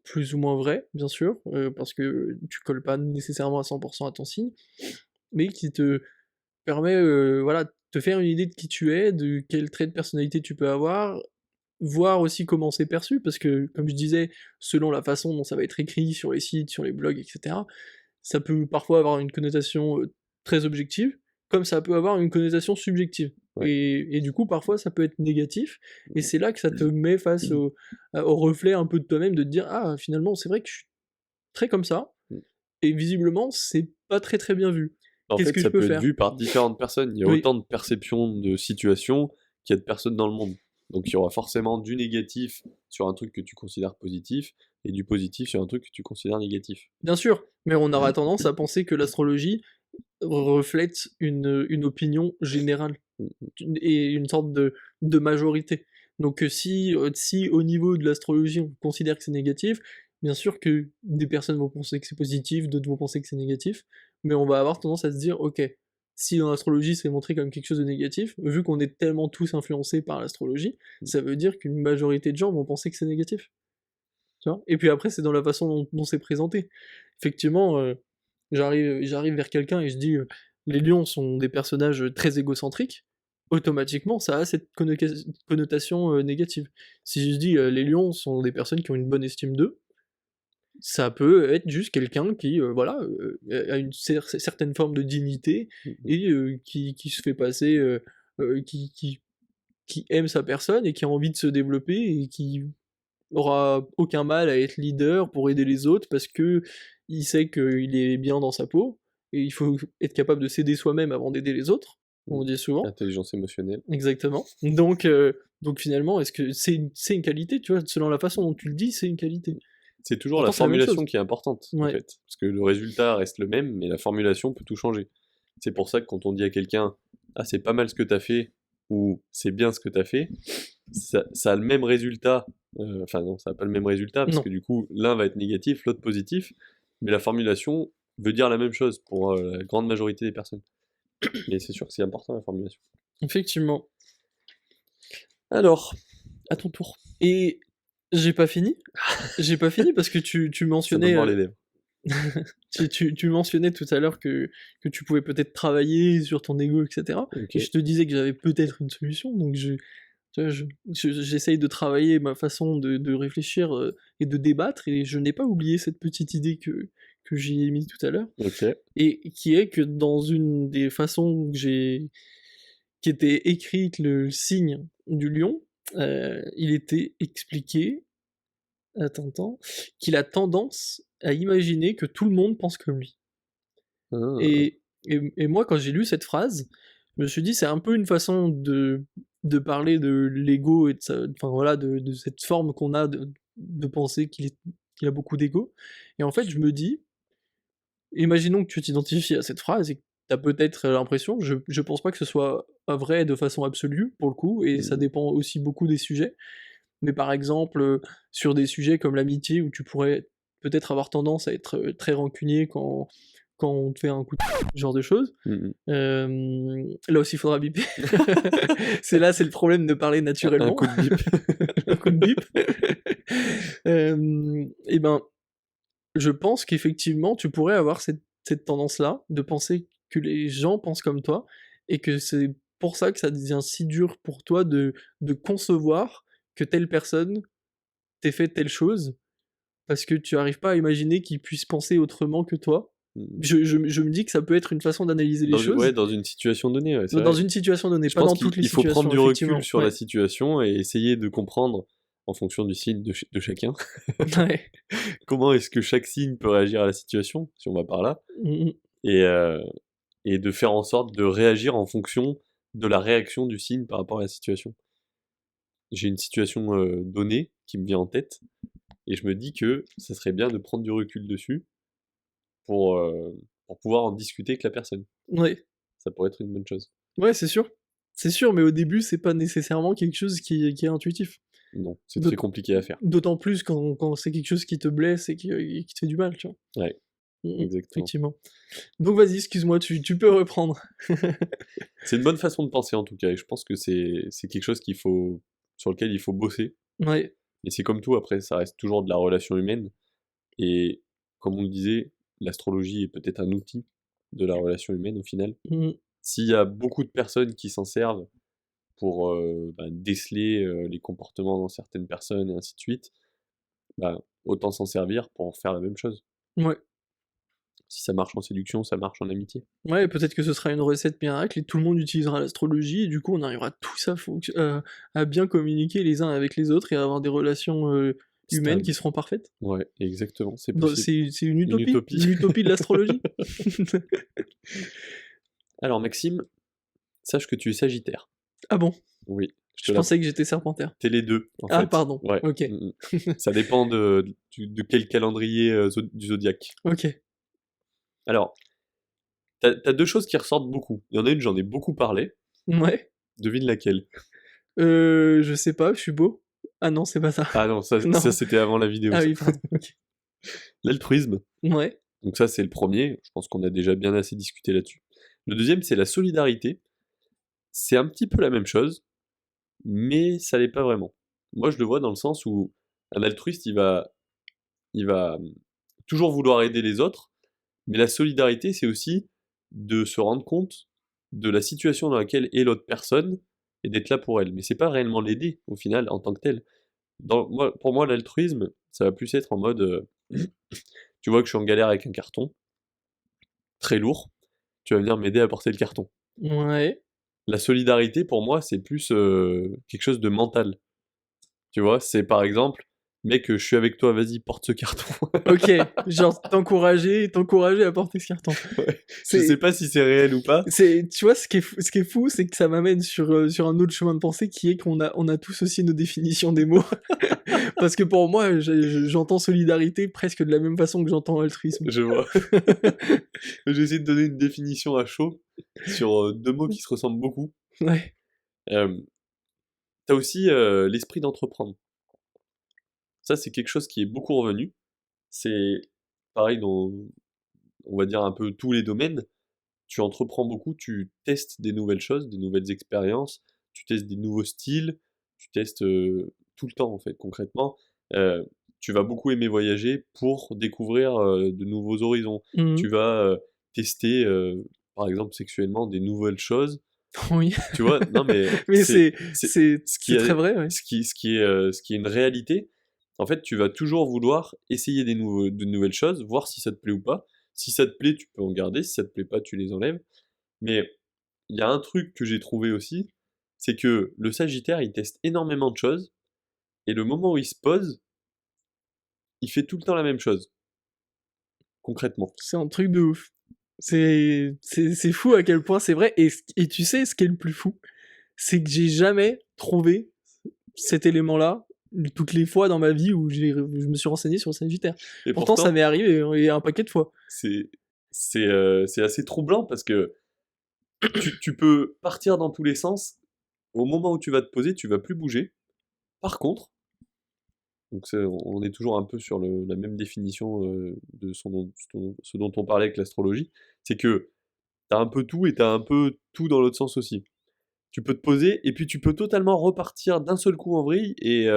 plus ou moins vraies, bien sûr, parce que tu colles pas nécessairement à 100% à ton signe, mais qui te permet, voilà, de te faire une idée de qui tu es, de quels traits de personnalité tu peux avoir, voir aussi comment c'est perçu, parce que, comme je disais, selon la façon dont ça va être écrit sur les sites, sur les blogs, etc., ça peut parfois avoir une connotation très objective, comme ça peut avoir une connotation subjective. Ouais. Et du coup, parfois, ça peut être négatif, et c'est là que ça te met face au reflet un peu de toi-même, de te dire, ah, finalement, c'est vrai que je suis très comme ça, Mm. et visiblement, c'est pas très très bien vu. En Qu'est-ce fait, que je ça peux peut être faire? vu par différentes personnes. Il y a Oui, autant de perceptions de situations qu'il y a de personnes dans le monde. Donc il y aura forcément du négatif sur un truc que tu considères positif et du positif sur un truc que tu considères négatif. bien sûr, mais on aura tendance à penser que l'astrologie reflète une opinion générale Mm, et une sorte de majorité. Donc si au niveau de l'astrologie on considère que c'est négatif, bien sûr que des personnes vont penser que c'est positif, d'autres vont penser que c'est négatif, mais on va avoir tendance à se dire, ok, si dans l'astrologie c'est montré comme quelque chose de négatif, vu qu'on est tellement tous influencés par l'astrologie, mm. ça veut dire qu'une majorité de gens vont penser que c'est négatif. Tu vois, et puis après, c'est dans la façon dont c'est présenté. Effectivement, j'arrive vers quelqu'un et je dis les lions sont des personnages très égocentriques, automatiquement, ça a cette connotation négative. Si je dis les lions sont des personnes qui ont une bonne estime d'eux, ça peut être juste quelqu'un qui, voilà, a une certaine forme de dignité Mm. et qui se fait passer, qui aime sa personne et qui a envie de se développer et qui aura aucun mal à être leader pour aider les autres parce que il sait qu'il est bien dans sa peau et il faut être capable de s'aider soi-même avant d'aider les autres, Mm. on dit souvent. Intelligence émotionnelle. Exactement. Donc finalement, est-ce que c'est une qualité, tu vois, selon la façon dont tu le dis, c'est une qualité. C'est toujours la Pourtant, c'est la même formulation chose. qui est importante, en Ouais. fait. Parce que le résultat reste le même, mais la formulation peut tout changer. C'est pour ça que quand on dit à quelqu'un « Ah, c'est pas mal ce que t'as fait » ou « C'est bien ce que t'as fait », ça a le même résultat. Enfin non, ça n'a pas le même résultat, parce Non. que du coup, l'un va être négatif, l'autre positif, mais la formulation veut dire la même chose pour la grande majorité des personnes. Mais c'est sûr que c'est important, la formulation. Effectivement. Alors, à ton tour. Et j'ai pas fini. J'ai pas fini parce que tu Ça me mentionnais, mord les lèvres. tu mentionnais tout à l'heure que tu pouvais peut-être travailler sur ton ego, etc. Ok. Et je te disais que j'avais peut-être une solution, donc tu vois, j'essaye de travailler ma façon de réfléchir et de débattre, et je n'ai pas oublié cette petite idée que j'ai émise tout à l'heure, Ok. et qui est que dans une des façons que qui était écrite, le signe du lion, il était expliqué, attends, qu'il a tendance à imaginer que tout le monde pense comme lui. Ah. Et moi, quand j'ai lu cette phrase, je me suis dit, c'est un peu une façon de parler de l'ego et enfin voilà, de cette forme qu'on a de penser qu'il a beaucoup d'ego. Et en fait, je me dis, imaginons que tu t'identifies à cette phrase et que tu as peut-être l'impression, je pense pas que ce soit vrai de façon absolue, pour le coup, et ça dépend aussi beaucoup des sujets. Mais par exemple, sur des sujets comme l'amitié, où tu pourrais peut-être avoir tendance à être très rancunier quand on te fait un coup de ce genre de choses. Là aussi, il faudra biper. C'est le problème de parler Un naturellement. coup de bip. Un coup de bip. Et ben, je pense qu'effectivement, tu pourrais avoir cette tendance-là, de penser que les gens pensent comme toi, et que c'est pour ça que ça devient si dur pour toi de concevoir que telle personne t'ait fait telle chose, parce que tu arrives pas à imaginer qu'ils puissent penser autrement que toi. Je me dis que ça peut être une façon d'analyser les Ouais, choses, dans une situation donnée, ouais, c'est dans vrai. une situation donnée, Je pas pense dans toutes les qu'il faut prendre situations, du recul effectivement. sur la situation et essayer de comprendre, en fonction du signe de chacun, Ouais. comment est-ce que chaque signe peut réagir à la situation, si on va par là, Mm, mm. et de faire en sorte de réagir en fonction de la réaction du signe par rapport à la situation. J'ai une situation donnée qui me vient en tête, et je me dis que ça serait bien de prendre du recul dessus pour pouvoir en discuter avec la personne. Ouais. Ça pourrait être une bonne chose. Ouais, c'est sûr. C'est sûr, mais au début, c'est pas nécessairement quelque chose qui est intuitif. Non, c'est D'aut- très compliqué à faire. D'autant plus quand c'est quelque chose qui te blesse et qui te fait du mal, tu vois. Ouais, exactement. Effectivement. Donc vas-y, excuse-moi, tu peux reprendre. C'est une bonne façon de penser en tout cas, et je pense que c'est quelque chose sur lequel il faut bosser. Ouais. Et c'est comme tout, après, ça reste toujours de la relation humaine. Et comme on le disait, l'astrologie est peut-être un outil de la relation humaine au final. Mm. S'il y a beaucoup de personnes qui s'en servent pour déceler les comportements dans certaines personnes et ainsi de suite, bah, autant s'en servir pour faire la même chose. Ouais. Si ça marche en séduction, ça marche en amitié. Ouais, peut-être que ce sera une recette miracle et tout le monde utilisera l'astrologie, et du coup on arrivera tous à bien communiquer les uns avec les autres et à avoir des relations humaines Stable. qui seront parfaites. Ouais, exactement, c'est possible. C'est une utopie, utopie. l'utopie de l'astrologie. Alors Maxime, sache que tu es Sagittaire. Ah bon? Oui, Je pensais que j'étais Serpentaire. T'es les deux, en Ah fait. pardon, Ouais. ok. Ça dépend de quel calendrier du zodiaque. Ok. Alors, t'as deux choses qui ressortent beaucoup. Il y en a une, j'en ai beaucoup parlé. Ouais. Devine laquelle. Je sais pas, je suis beau. Ah non, c'est pas ça. Ah non, Non. ça c'était avant la vidéo. Ah ça. oui, pardon, ok. L'altruisme. Ouais. Donc ça, c'est le premier. Je pense qu'on a déjà bien assez discuté là-dessus. Le deuxième, c'est la solidarité. C'est un petit peu la même chose, mais ça l'est pas vraiment. Moi, je le vois dans le sens où un altruiste, il va toujours vouloir aider les autres, mais la solidarité, c'est aussi de se rendre compte de la situation dans laquelle est l'autre personne et d'être là pour elle. Mais c'est pas réellement l'aider, au final, en tant que tel. Pour moi, l'altruisme, ça va plus être en mode tu vois que je suis en galère avec un carton, très lourd, tu vas venir m'aider à porter le carton. Ouais. La solidarité, pour moi, c'est plus quelque chose de mental. Tu vois, c'est par exemple, mec, je suis avec toi, vas-y, porte ce carton. Ok, genre t'encourager à porter ce carton. Ouais. Je C'est- sais pas si c'est réel ou pas. Tu vois, ce qui est fou, c'est que ça m'amène sur un autre chemin de pensée qui est on a tous aussi nos définitions des mots. Parce que pour moi, j'entends solidarité presque de la même façon que j'entends altruisme. Je vois. J'ai essayé de donner une définition à chaud sur 2 mots qui se ressemblent beaucoup. Ouais, Euh, T'as aussi l'esprit d'entreprendre. Ça, c'est quelque chose qui est beaucoup revenu. C'est pareil dans, on va dire, un peu tous les domaines. Tu entreprends beaucoup, tu testes des nouvelles choses, des nouvelles expériences, tu testes des nouveaux styles, tu testes tout le temps en fait, concrètement. Euh, Tu vas beaucoup aimer voyager pour découvrir de nouveaux horizons. mhm. Tu vas tester, par exemple, sexuellement, des nouvelles choses. Oui. Tu vois, non mais Mais c'est ce qui c'est très est, vrai, ouais. ce qui est une réalité. En fait, tu vas toujours vouloir essayer de nouvelles choses, voir si ça te plaît ou pas. Si ça te plaît, tu peux en garder. Si ça te plaît pas, tu les enlèves. Mais il y a un truc que j'ai trouvé aussi, c'est que le Sagittaire, il teste énormément de choses, et le moment où il se pose, il fait tout le temps la même chose, concrètement. C'est un truc de ouf. C'est fou à quel point c'est vrai. Et tu sais, ce qui est le plus fou, c'est que j'ai jamais trouvé cet élément-là toutes les fois dans ma vie où je me suis renseigné sur le Sagittaire. Et Pourtant, ça pourtant, m'est arrivé et un paquet de fois. c'est c'est assez troublant parce que tu peux partir dans tous les sens. Au moment où tu vas te poser, tu vas plus bouger. Par contre, donc on est toujours un peu sur la même définition de ce dont on parlait avec l'astrologie, c'est que t'as un peu tout et t'as un peu tout dans l'autre sens aussi. Tu peux te poser et puis tu peux totalement repartir d'un seul coup en vrille et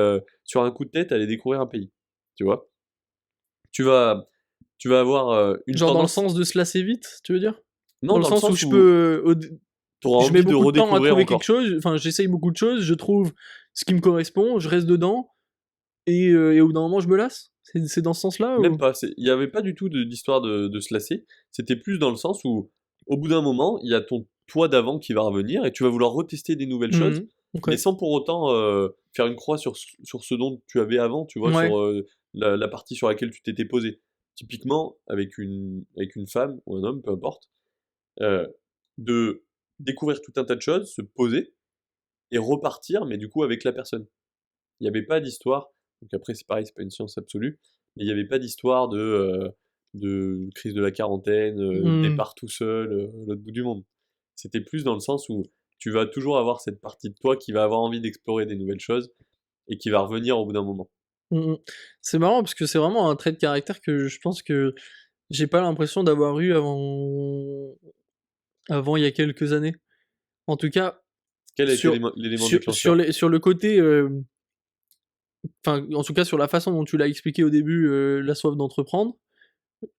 sur un coup de tête aller découvrir un pays. Tu vois? Tu vas, tu vas avoir une Genre dans le tendance. sens de se lasser vite, tu veux dire? Non, Dans le dans le sens où sens je où peux... tu auras je mets envie de beaucoup de temps à redécouvrir trouver quelque encore. chose, enfin j'essaye beaucoup de choses, je trouve ce qui me correspond, je reste dedans, et au bout d'un moment je me lasse. C'est dans ce sens-là Même ou... pas. Il n'y avait pas du tout d'histoire de se lasser. C'était plus dans le sens où, au bout d'un moment, il y a ton toi d'avant qui va revenir et tu vas vouloir retester des nouvelles choses, Mhm. Ok. mais sans pour autant faire une croix sur ce dont tu avais avant, tu vois, Ouais. sur la partie sur laquelle tu t'étais posé. Typiquement, avec une femme ou un homme, peu importe, euh, de découvrir tout un tas de choses, se poser et repartir, mais du coup avec la personne. Il n'y avait pas d'histoire, donc après c'est pareil, c'est pas une science absolue, mais il n'y avait pas d'histoire de crise de la quarantaine, Mhm. départ tout seul, à l'autre bout du monde. C'était plus dans le sens où tu vas toujours avoir cette partie de toi qui va avoir envie d'explorer des nouvelles choses et qui va revenir au bout d'un moment. Mhm. C'est marrant parce que c'est vraiment un trait de caractère que je pense que j'ai pas l'impression d'avoir eu avant il y a quelques années. En tout cas, Quel a été sur, l'élément déclencheur? sur le côté, enfin, en tout cas sur la façon dont tu l'as expliqué au début, la soif d'entreprendre,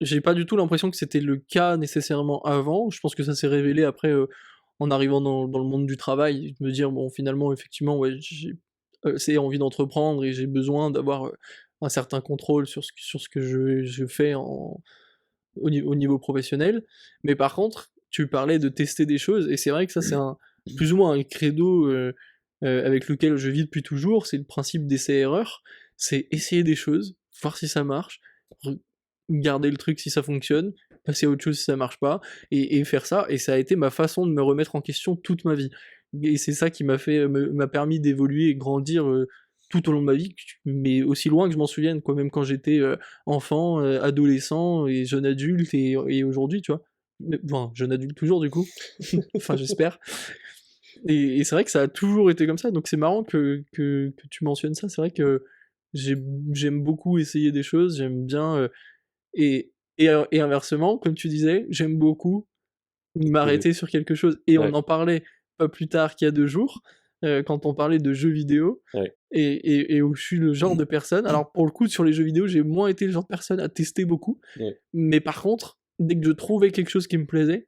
j'ai pas du tout l'impression que c'était le cas nécessairement avant. Je pense que ça s'est révélé après, en arrivant dans le monde du travail, de me dire, bon, finalement, effectivement, ouais, j'ai c'est envie d'entreprendre et j'ai besoin d'avoir un certain contrôle sur ce que je fais au niveau professionnel. Mais par contre, tu parlais de tester des choses, et c'est vrai que ça, c'est plus ou moins un credo avec lequel je vis depuis toujours. C'est le principe d'essai-erreur. C'est essayer des choses, voir si ça marche, garder le truc si ça fonctionne, passer à autre chose si ça marche pas, et faire ça. Et ça a été ma façon de me remettre en question toute ma vie. Et c'est ça qui m'a permis d'évoluer et grandir tout au long de ma vie, mais aussi loin que je m'en souvienne, quoi, même quand j'étais enfant, adolescent et jeune adulte et aujourd'hui, tu vois. Enfin, jeune adulte toujours du coup, enfin j'espère. Et c'est vrai que ça a toujours été comme ça, donc c'est marrant que tu mentionnes ça, c'est vrai que j'aime beaucoup essayer des choses, j'aime bien, et inversement, comme tu disais, j'aime beaucoup Poser. m'arrêter sur quelque chose. Et on Ouais, en parlait pas plus tard qu'il y a 2 jours, quand on parlait de jeux vidéo, ouais. et où je suis le genre de personne, alors pour le coup sur les jeux vidéo, j'ai moins été le genre de personne à tester beaucoup, Ouais. mais par contre, dès que je trouvais quelque chose qui me plaisait,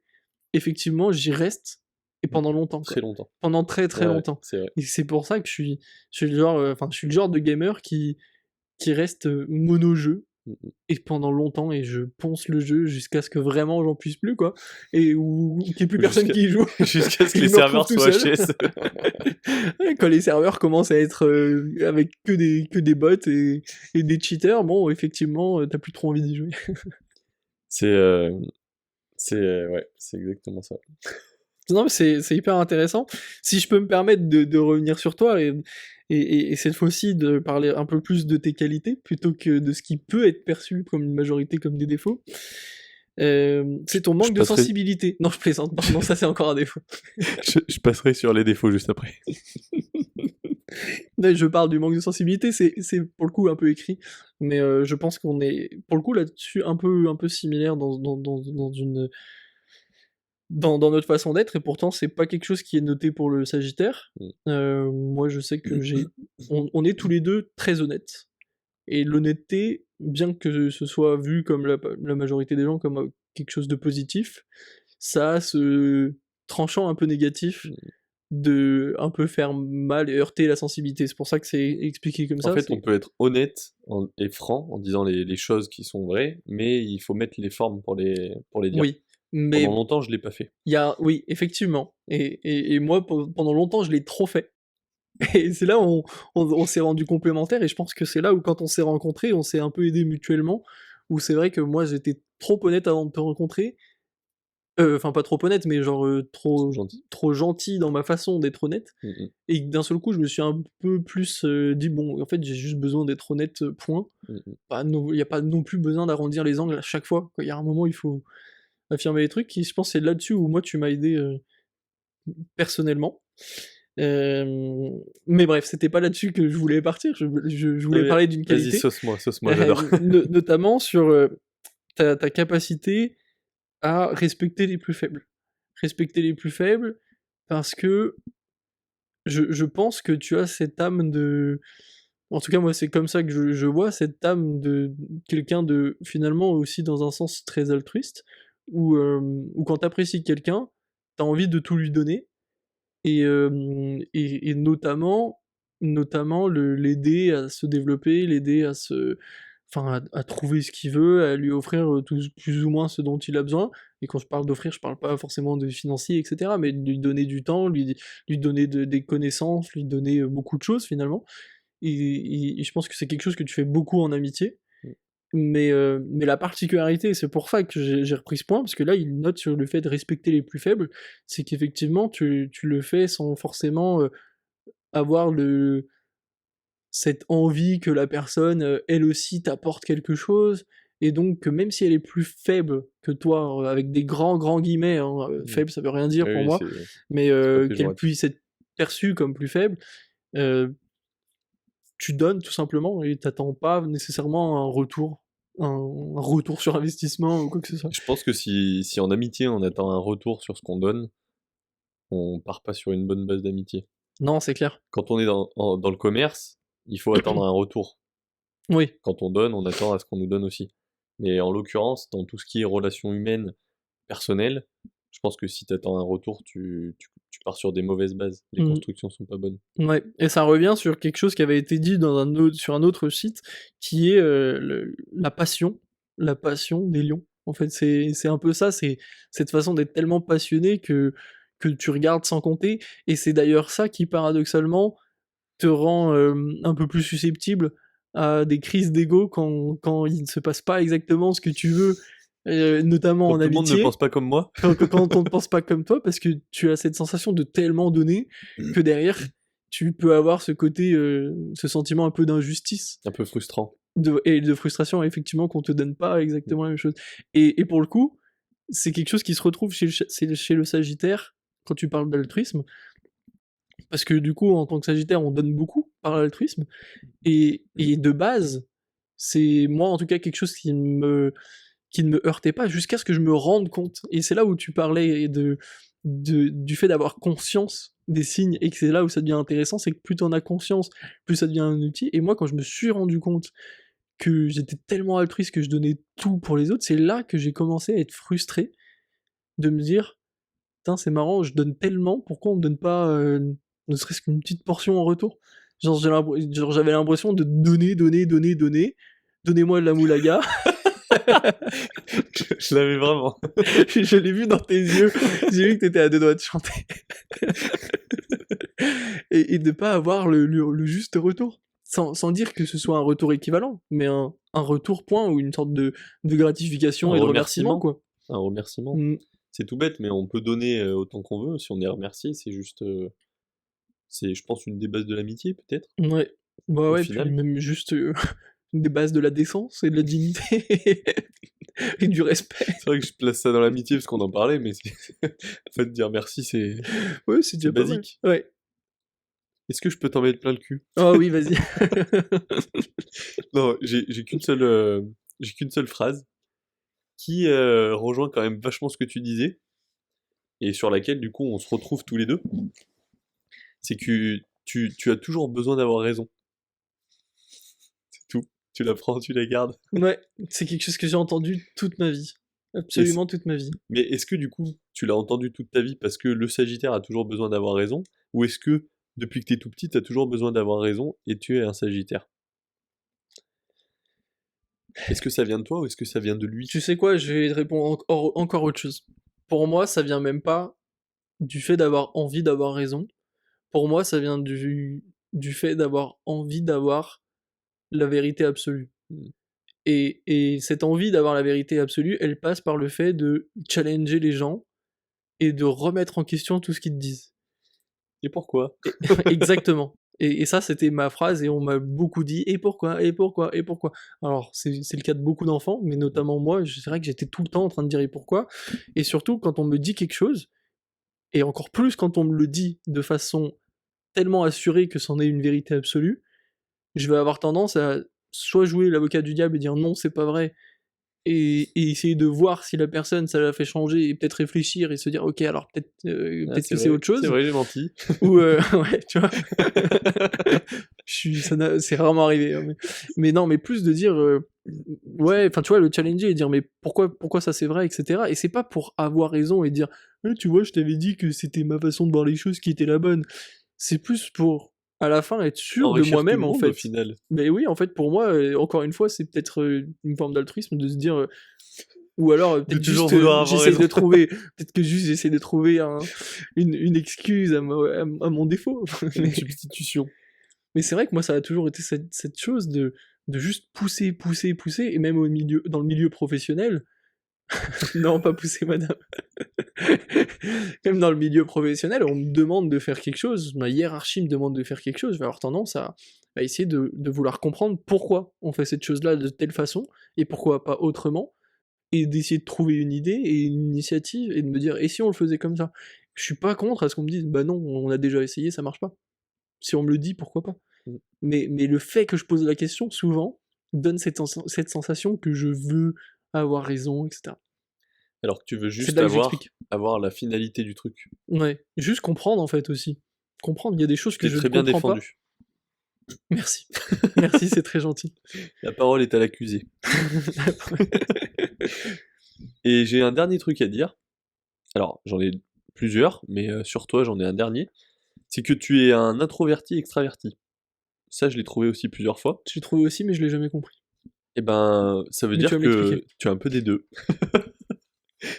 effectivement j'y reste, et pendant longtemps, Très quoi. longtemps. Pendant très, très Ouais, longtemps. c'est vrai. Et c'est pour ça que je suis le genre, enfin je suis le genre de gamer qui reste mono-jeu, et pendant longtemps, et je ponce le jeu jusqu'à ce que vraiment j'en puisse plus, quoi, et ou qu'il n'y ait plus personne Jusqu'à qui y joue. jusqu'à ce que Et les je me retrouve serveurs tout soient seul. HS. Quand les serveurs commencent à être avec que des bots et des cheaters, bon, effectivement, t'as plus trop envie d'y jouer. C'est ouais, c'est exactement ça. Non, mais c'est hyper intéressant. Si je peux me permettre de revenir sur toi et cette fois-ci de parler un peu plus de tes qualités plutôt que de ce qui peut être perçu comme une majorité comme des défauts, c'est ton Je manque de passerai sensibilité. Non, je plaisante, pardon, ça c'est encore un défaut. je passerai sur les défauts juste après. Là, je parle du manque de sensibilité, c'est pour le coup un peu écrit, mais je pense qu'on est pour le coup là-dessus un peu similaire dans notre façon d'être, et pourtant c'est pas quelque chose qui est noté pour le Sagittaire. Mmh. Moi je sais que on est tous les deux très honnêtes. Et l'honnêteté, bien que ce soit vu comme la majorité des gens comme quelque chose de positif, ça a ce tranchant un peu négatif Mmh. de un peu faire mal et heurter la sensibilité. C'est pour ça que c'est expliqué comme En ça. fait, on peut être honnête et franc en disant les choses qui sont vraies, mais il faut mettre les formes pour les dire. Oui, Pendant mais longtemps, je l'ai pas fait. oui, effectivement. Et moi, pendant longtemps, je l'ai trop fait. Et c'est là où on s'est rendu complémentaires, et je pense que c'est là où, quand on s'est rencontrés, on s'est un peu aidés mutuellement, où c'est vrai que moi, j'étais trop honnête avant de te rencontrer. Enfin, pas trop honnête, mais genre Trop gentil. trop gentil dans ma façon d'être honnête. Mmh mh. Et d'un seul coup, je me suis un peu plus dit, bon, en fait, j'ai juste besoin d'être honnête, point. Mmh mh. Il n'y a pas non plus besoin d'arrondir les angles à chaque fois. Il y a un moment, il faut affirmer les trucs, et je pense que c'est là-dessus où moi, tu m'as aidé personnellement. Mais bref, c'était pas là-dessus que je voulais partir. Je Non voulais mais parler d'une vas-y, qualité, sauce-moi, j'adore. notamment sur ta capacité à respecter les plus faibles. Respecter les plus faibles, parce que je pense que tu as cette âme de... En tout cas, moi, c'est comme ça que je vois cette âme de quelqu'un de, finalement, aussi dans un sens très altruiste, où quand t'apprécies quelqu'un, t'as envie de tout lui donner, et notamment l'aider à se développer, l'aider à se... Enfin, à trouver ce qu'il veut, à lui offrir plus ou moins ce dont il a besoin. Et quand je parle d'offrir, je parle pas forcément de financier, etc., mais de lui donner du temps, lui donner des connaissances, lui donner beaucoup de choses finalement. Et je pense que c'est quelque chose que tu fais beaucoup en amitié. Mmh. Mais la particularité, c'est pour ça que j'ai repris ce point, parce que là, il note sur le fait de respecter les plus faibles, c'est qu'effectivement, tu le fais sans forcément avoir cette envie que la personne, elle aussi, t'apporte quelque chose, et donc que même si elle est plus faible que toi, avec des grands, grands guillemets, hein, Mmh. faible, ça veut rien dire Oui, pour oui, moi, mais c'est pas qu'elle péjoratif. puisse être perçue comme plus faible, euh, tu donnes tout simplement, et t'attends pas nécessairement un retour sur investissement ou quoi que ce soit. Je pense que si en amitié, on attend un retour sur ce qu'on donne, on part pas sur une bonne base d'amitié. Non, c'est clair. Quand on est dans le commerce, il faut attendre un retour. Oui. Quand on donne, on attend à ce qu'on nous donne aussi. Mais en l'occurrence, dans tout ce qui est relations humaines, personnelles, je pense que si tu attends un retour, tu pars sur des mauvaises bases. Les Mmh. constructions sont pas bonnes. Ouais, et ça revient sur quelque chose qui avait été dit sur un autre site, qui est la passion des lions. En fait, c'est un peu ça, c'est cette façon d'être tellement passionné que tu regardes sans compter, et c'est d'ailleurs ça qui, paradoxalement, te rend un peu plus susceptible à des crises d'ego quand il ne se passe pas exactement ce que tu veux, notamment Quand en tout le monde ne amitié, pense pas comme moi, quand on ne pense pas comme toi, parce que tu as cette sensation de tellement donner que derrière, tu peux avoir ce côté, ce sentiment un peu d'injustice un peu frustrant. et de frustration, effectivement, qu'on te donne pas exactement la même chose. Et pour le coup, c'est quelque chose qui se retrouve chez le Sagittaire quand tu parles d'altruisme, parce que du coup, en tant que Sagittaire, on donne beaucoup par l'altruisme, et de base, c'est moi en tout cas quelque chose qui ne me heurtait pas jusqu'à ce que je me rende compte. Et c'est là où tu parlais du fait d'avoir conscience des signes, et que c'est là où ça devient intéressant, c'est que plus tu en as conscience, plus ça devient un outil. Et moi, quand je me suis rendu compte que j'étais tellement altruiste que je donnais tout pour les autres, c'est là que j'ai commencé à être frustré, de me dire, putain, c'est marrant, je donne tellement, pourquoi on me donne pas ne serait-ce qu'une petite portion en retour? Genre, j'avais l'impression de donner, donner, donner, donner, donnez-moi de la moulaga. Je l'avais vraiment. Je l'ai vu dans tes yeux, j'ai vu que t'étais à deux doigts de chanter. Et de pas avoir le juste retour. Sans dire que ce soit un retour équivalent, mais un retour point ou une sorte de gratification Un et de remerciement. remerciement, quoi. Un remerciement. Mm. C'est tout bête, mais on peut donner autant qu'on veut. Si on est remercié, c'est juste. C'est, je pense, une des bases de l'amitié, peut-être, Ouais. Bah au ouais, puis final. même juste des bases de la décence et de la dignité et du respect. C'est vrai que je place ça dans l'amitié parce qu'on en parlait, mais en fait, dire merci, c'est Ouais, c'est déjà pas mal. basique. Ouais. Est-ce que je peux t'en mettre plein le cul? Oh oui, vas-y. Non, j'ai qu'une seule phrase qui rejoint quand même vachement ce que tu disais et sur laquelle, du coup, on se retrouve tous les deux. C'est que tu as toujours besoin d'avoir raison. C'est tout. Tu la prends, tu la gardes. Ouais, c'est quelque chose que j'ai entendu toute ma vie. Absolument toute ma vie. Mais est-ce que, du coup, tu l'as entendu toute ta vie parce que le Sagittaire a toujours besoin d'avoir raison? Ou est-ce que, depuis que t'es tout petit, t'as toujours besoin d'avoir raison et tu es un Sagittaire? Est-ce que ça vient de toi ou est-ce que ça vient de lui? Tu sais quoi, je vais te répondre encore autre chose. Pour moi, ça vient même pas du fait d'avoir envie d'avoir raison. Pour moi, ça vient du fait d'avoir envie d'avoir la vérité absolue. Hmm. Et cette envie d'avoir la vérité absolue, elle passe par le fait de challenger les gens et de remettre en question tout ce qu'ils te disent. Et pourquoi? Exactement. Et ça, c'était ma phrase, et on m'a beaucoup dit et pourquoi, et pourquoi, et pourquoi. Alors, c'est le cas de beaucoup d'enfants, mais notamment moi, c'est vrai que j'étais tout le temps en train de dire et pourquoi. Et surtout, quand on me dit quelque chose, et encore plus quand on me le dit de façon tellement assurée que c'en est une vérité absolue, je vais avoir tendance à soit jouer l'avocat du diable et dire non, c'est pas vrai, et essayer de voir si la personne, ça l'a fait changer, et peut-être réfléchir et se dire ok, alors peut-être Ah, peut-être que c'est autre chose. C'est vrai, j'ai menti. Ou ouais, tu vois. C'est rarement arrivé, hein, mais non, mais plus de dire ouais, enfin tu vois, le challenger et dire mais pourquoi ça c'est vrai, etc. Et c'est pas pour avoir raison et dire tu vois, je t'avais dit que c'était ma façon de voir les choses qui était la bonne. C'est plus pour à la fin être sûr de Enrichir tout le moi-même, en monde, au fait. final. Mais oui, en fait, pour moi, encore une fois, c'est peut-être une forme d'altruisme de se dire ou alors De peut-être toujours juste vouloir avoir j'essaye raison. de trouver peut-être que juste j'essaie de trouver une excuse à mon défaut. Une substitution. Mais c'est vrai que moi, ça a toujours été cette chose de juste pousser, pousser, pousser, et même dans le milieu professionnel. Non, pas pousser, madame. Même dans le milieu professionnel, on me demande de faire quelque chose, ma hiérarchie me demande de faire quelque chose, je vais avoir tendance à essayer de vouloir comprendre pourquoi on fait cette chose-là de telle façon, et pourquoi pas autrement, et d'essayer de trouver une idée et une initiative, et de me dire, et si on le faisait comme ça? Je suis pas contre à ce qu'on me dise, bah non, on a déjà essayé, ça marche pas. Si on me le dit, pourquoi pas? Mm. Mais le fait que je pose la question, souvent, donne cette sensation que je veux avoir raison, etc. Alors que tu veux C'est juste là que j'explique. avoir la finalité du truc. Ouais, juste comprendre en fait aussi. Comprendre, il y a des choses que T'es je ne très bien comprends pas. défendu. Merci. Merci, c'est très gentil. La parole est à l'accusé. Et j'ai un dernier truc à dire. Alors, j'en ai plusieurs, mais sur toi, j'en ai un dernier. C'est que tu es un introverti extraverti. Ça, je l'ai trouvé aussi plusieurs fois. J'ai trouvé aussi, mais je l'ai jamais compris. Et ben, ça veut Mais tu dire vas me que l'expliquer. tu es un peu des deux.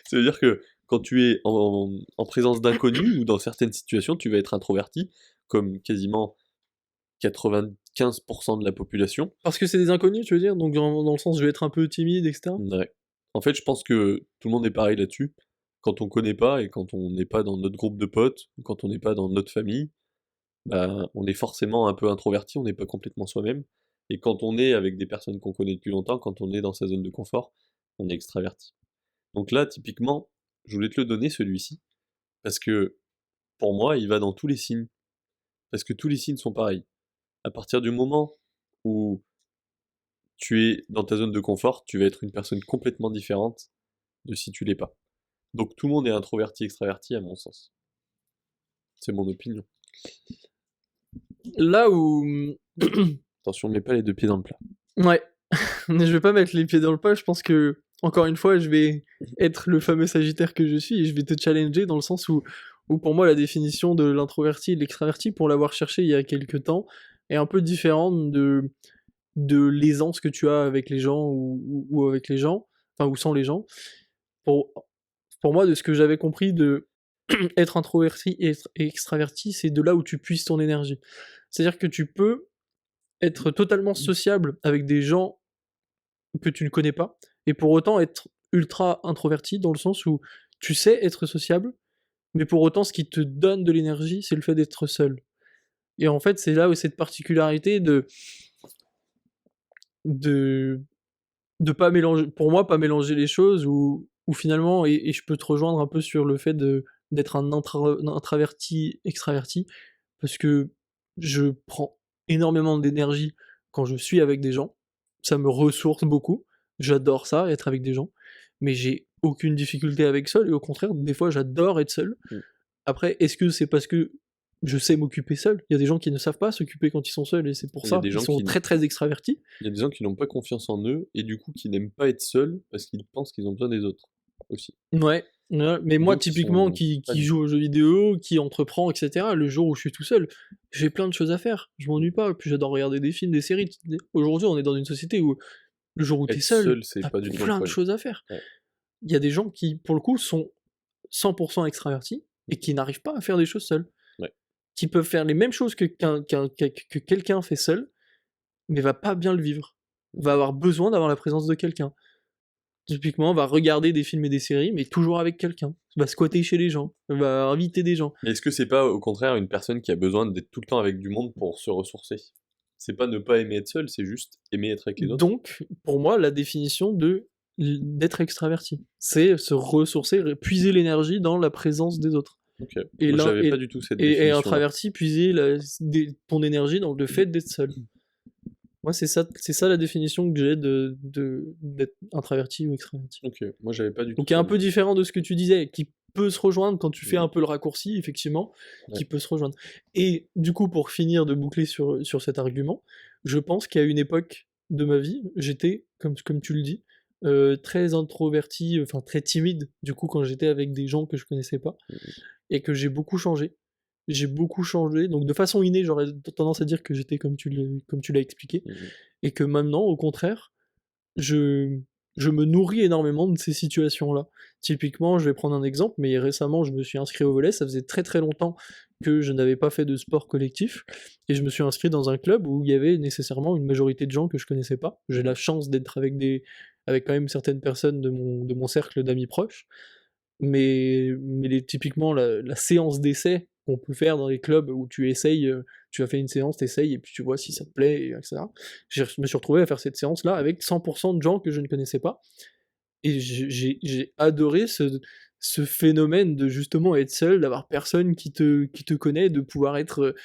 Ça veut dire que quand tu es en présence d'inconnus ou dans certaines situations, tu vas être introverti, comme quasiment 95% de la population. Parce que c'est des inconnus, tu veux dire? Donc dans le sens, je vais être un peu timide, etc. Ouais. En fait, je pense que tout le monde est pareil là-dessus. Quand on connaît pas et quand on n'est pas dans notre groupe de potes, ou quand on n'est pas dans notre famille, bah, on est forcément un peu introverti, on n'est pas complètement soi-même. Et quand on est avec des personnes qu'on connaît depuis longtemps, quand on est dans sa zone de confort, on est extraverti. Donc là, typiquement, je voulais te le donner celui-ci, parce que pour moi, il va dans tous les signes. Parce que tous les signes sont pareils. À partir du moment où tu es dans ta zone de confort, tu vas être une personne complètement différente de si tu l'es pas. Donc tout le monde est introverti, extraverti à mon sens. C'est mon opinion. Là où... Attention, mets pas les deux pieds dans le plat. Ouais. Mais je vais pas mettre les pieds dans le plat, je pense que, encore une fois, je vais être le fameux Sagittaire que je suis, et je vais te challenger dans le sens où pour moi, la définition de l'introverti et de l'extraverti, pour l'avoir cherché il y a quelques temps, est un peu différente de l'aisance que tu as avec les gens ou avec les gens, enfin ou sans les gens. Pour, pour moi, de ce que j'avais compris de être introverti et extraverti, c'est de là où tu puisses ton énergie. C'est-à-dire que tu peux être totalement sociable avec des gens que tu ne connais pas, et pour autant être ultra introverti, dans le sens où tu sais être sociable, mais pour autant ce qui te donne de l'énergie, c'est le fait d'être seul. Et en fait, c'est là où cette particularité de de pas mélanger, pour moi, pas mélanger les choses, ou finalement, et je peux te rejoindre un peu sur le fait d'être un intraverti extraverti, parce que je prends énormément d'énergie quand je suis avec des gens, ça me ressource beaucoup, j'adore ça, être avec des gens, mais j'ai aucune difficulté avec seul, et au contraire, des fois, j'adore être seul. Mm. Après, est-ce que c'est parce que je sais m'occuper seul? Il y a des gens qui ne savent pas s'occuper quand ils sont seuls, et c'est pour Il y a ça, des ils gens sont qui, très très extravertis. il y a des gens qui n'ont pas confiance en eux et du coup qui n'aiment pas être seuls parce qu'ils pensent qu'ils ont besoin des autres aussi. Ouais, ouais, mais moi Donc ils typiquement sont qui pas joue aux jeux vidéo, qui entreprend, etc., le jour où je suis tout seul, j'ai plein de choses à faire, je m'ennuie pas, puis j'adore regarder des films, des séries. Aujourd'hui, on est dans une société où le jour où t'es être seul, seul, c'est t'as pas du tout un plein de problème. choses à faire. Ouais. Il y a des gens qui, pour le coup, sont 100% extravertis et qui n'arrivent pas à faire des choses seuls. Ouais. Qui peuvent faire les mêmes choses que que quelqu'un fait seul, mais va pas bien le vivre. Va avoir besoin d'avoir la présence de quelqu'un. Typiquement, va regarder des films et des séries, mais toujours avec quelqu'un. Va squatter chez les gens, va inviter des gens. Mais est-ce que c'est pas au contraire une personne qui a besoin d'être tout le temps avec du monde pour se ressourcer? C'est pas ne pas aimer être seul, c'est juste aimer être avec les autres. Donc, pour moi, la définition d'être extraverti, c'est se ressourcer, puiser l'énergie dans la présence des autres. Ok. Et Moi l'un j'avais pas du tout cette et définition-là. introverti, puiser ton énergie dans le fait d'être seul. Moi, c'est ça la définition que j'ai d'être introverti ou extraverti. Ok. Moi j'avais pas du tout Donc, qui est ça. un peu différent de ce que tu disais, qui peut se rejoindre quand tu fais Mhm. un peu le raccourci, effectivement, Ouais. qui peut se rejoindre. Et du coup, pour finir de boucler sur cet argument, je pense qu'à une époque de ma vie, j'étais, comme tu le dis, très introverti, enfin très timide, du coup, quand j'étais avec des gens que je connaissais pas, Mhm. et que j'ai beaucoup changé. J'ai beaucoup changé, donc de façon innée, j'aurais tendance à dire que j'étais comme tu l'as expliqué, Mhm. et que maintenant, au contraire, je, je me nourris énormément de ces situations-là. Typiquement, je vais prendre un exemple, mais récemment, je me suis inscrit au volley. Ça faisait très très longtemps que je n'avais pas fait de sport collectif, et je me suis inscrit dans un club où il y avait nécessairement une majorité de gens que je connaissais pas. J'ai la chance d'être avec quand même certaines personnes de mon cercle d'amis proches, mais typiquement, la séance d'essai qu'on peut faire dans les clubs où tu essayes, tu as fait une séance, t'essayes, et puis tu vois si ça te plaît, etc. Je me suis retrouvé à faire cette séance-là avec 100% de gens que je ne connaissais pas, et j'ai adoré ce phénomène de justement être seul, d'avoir personne qui te connaît, de pouvoir être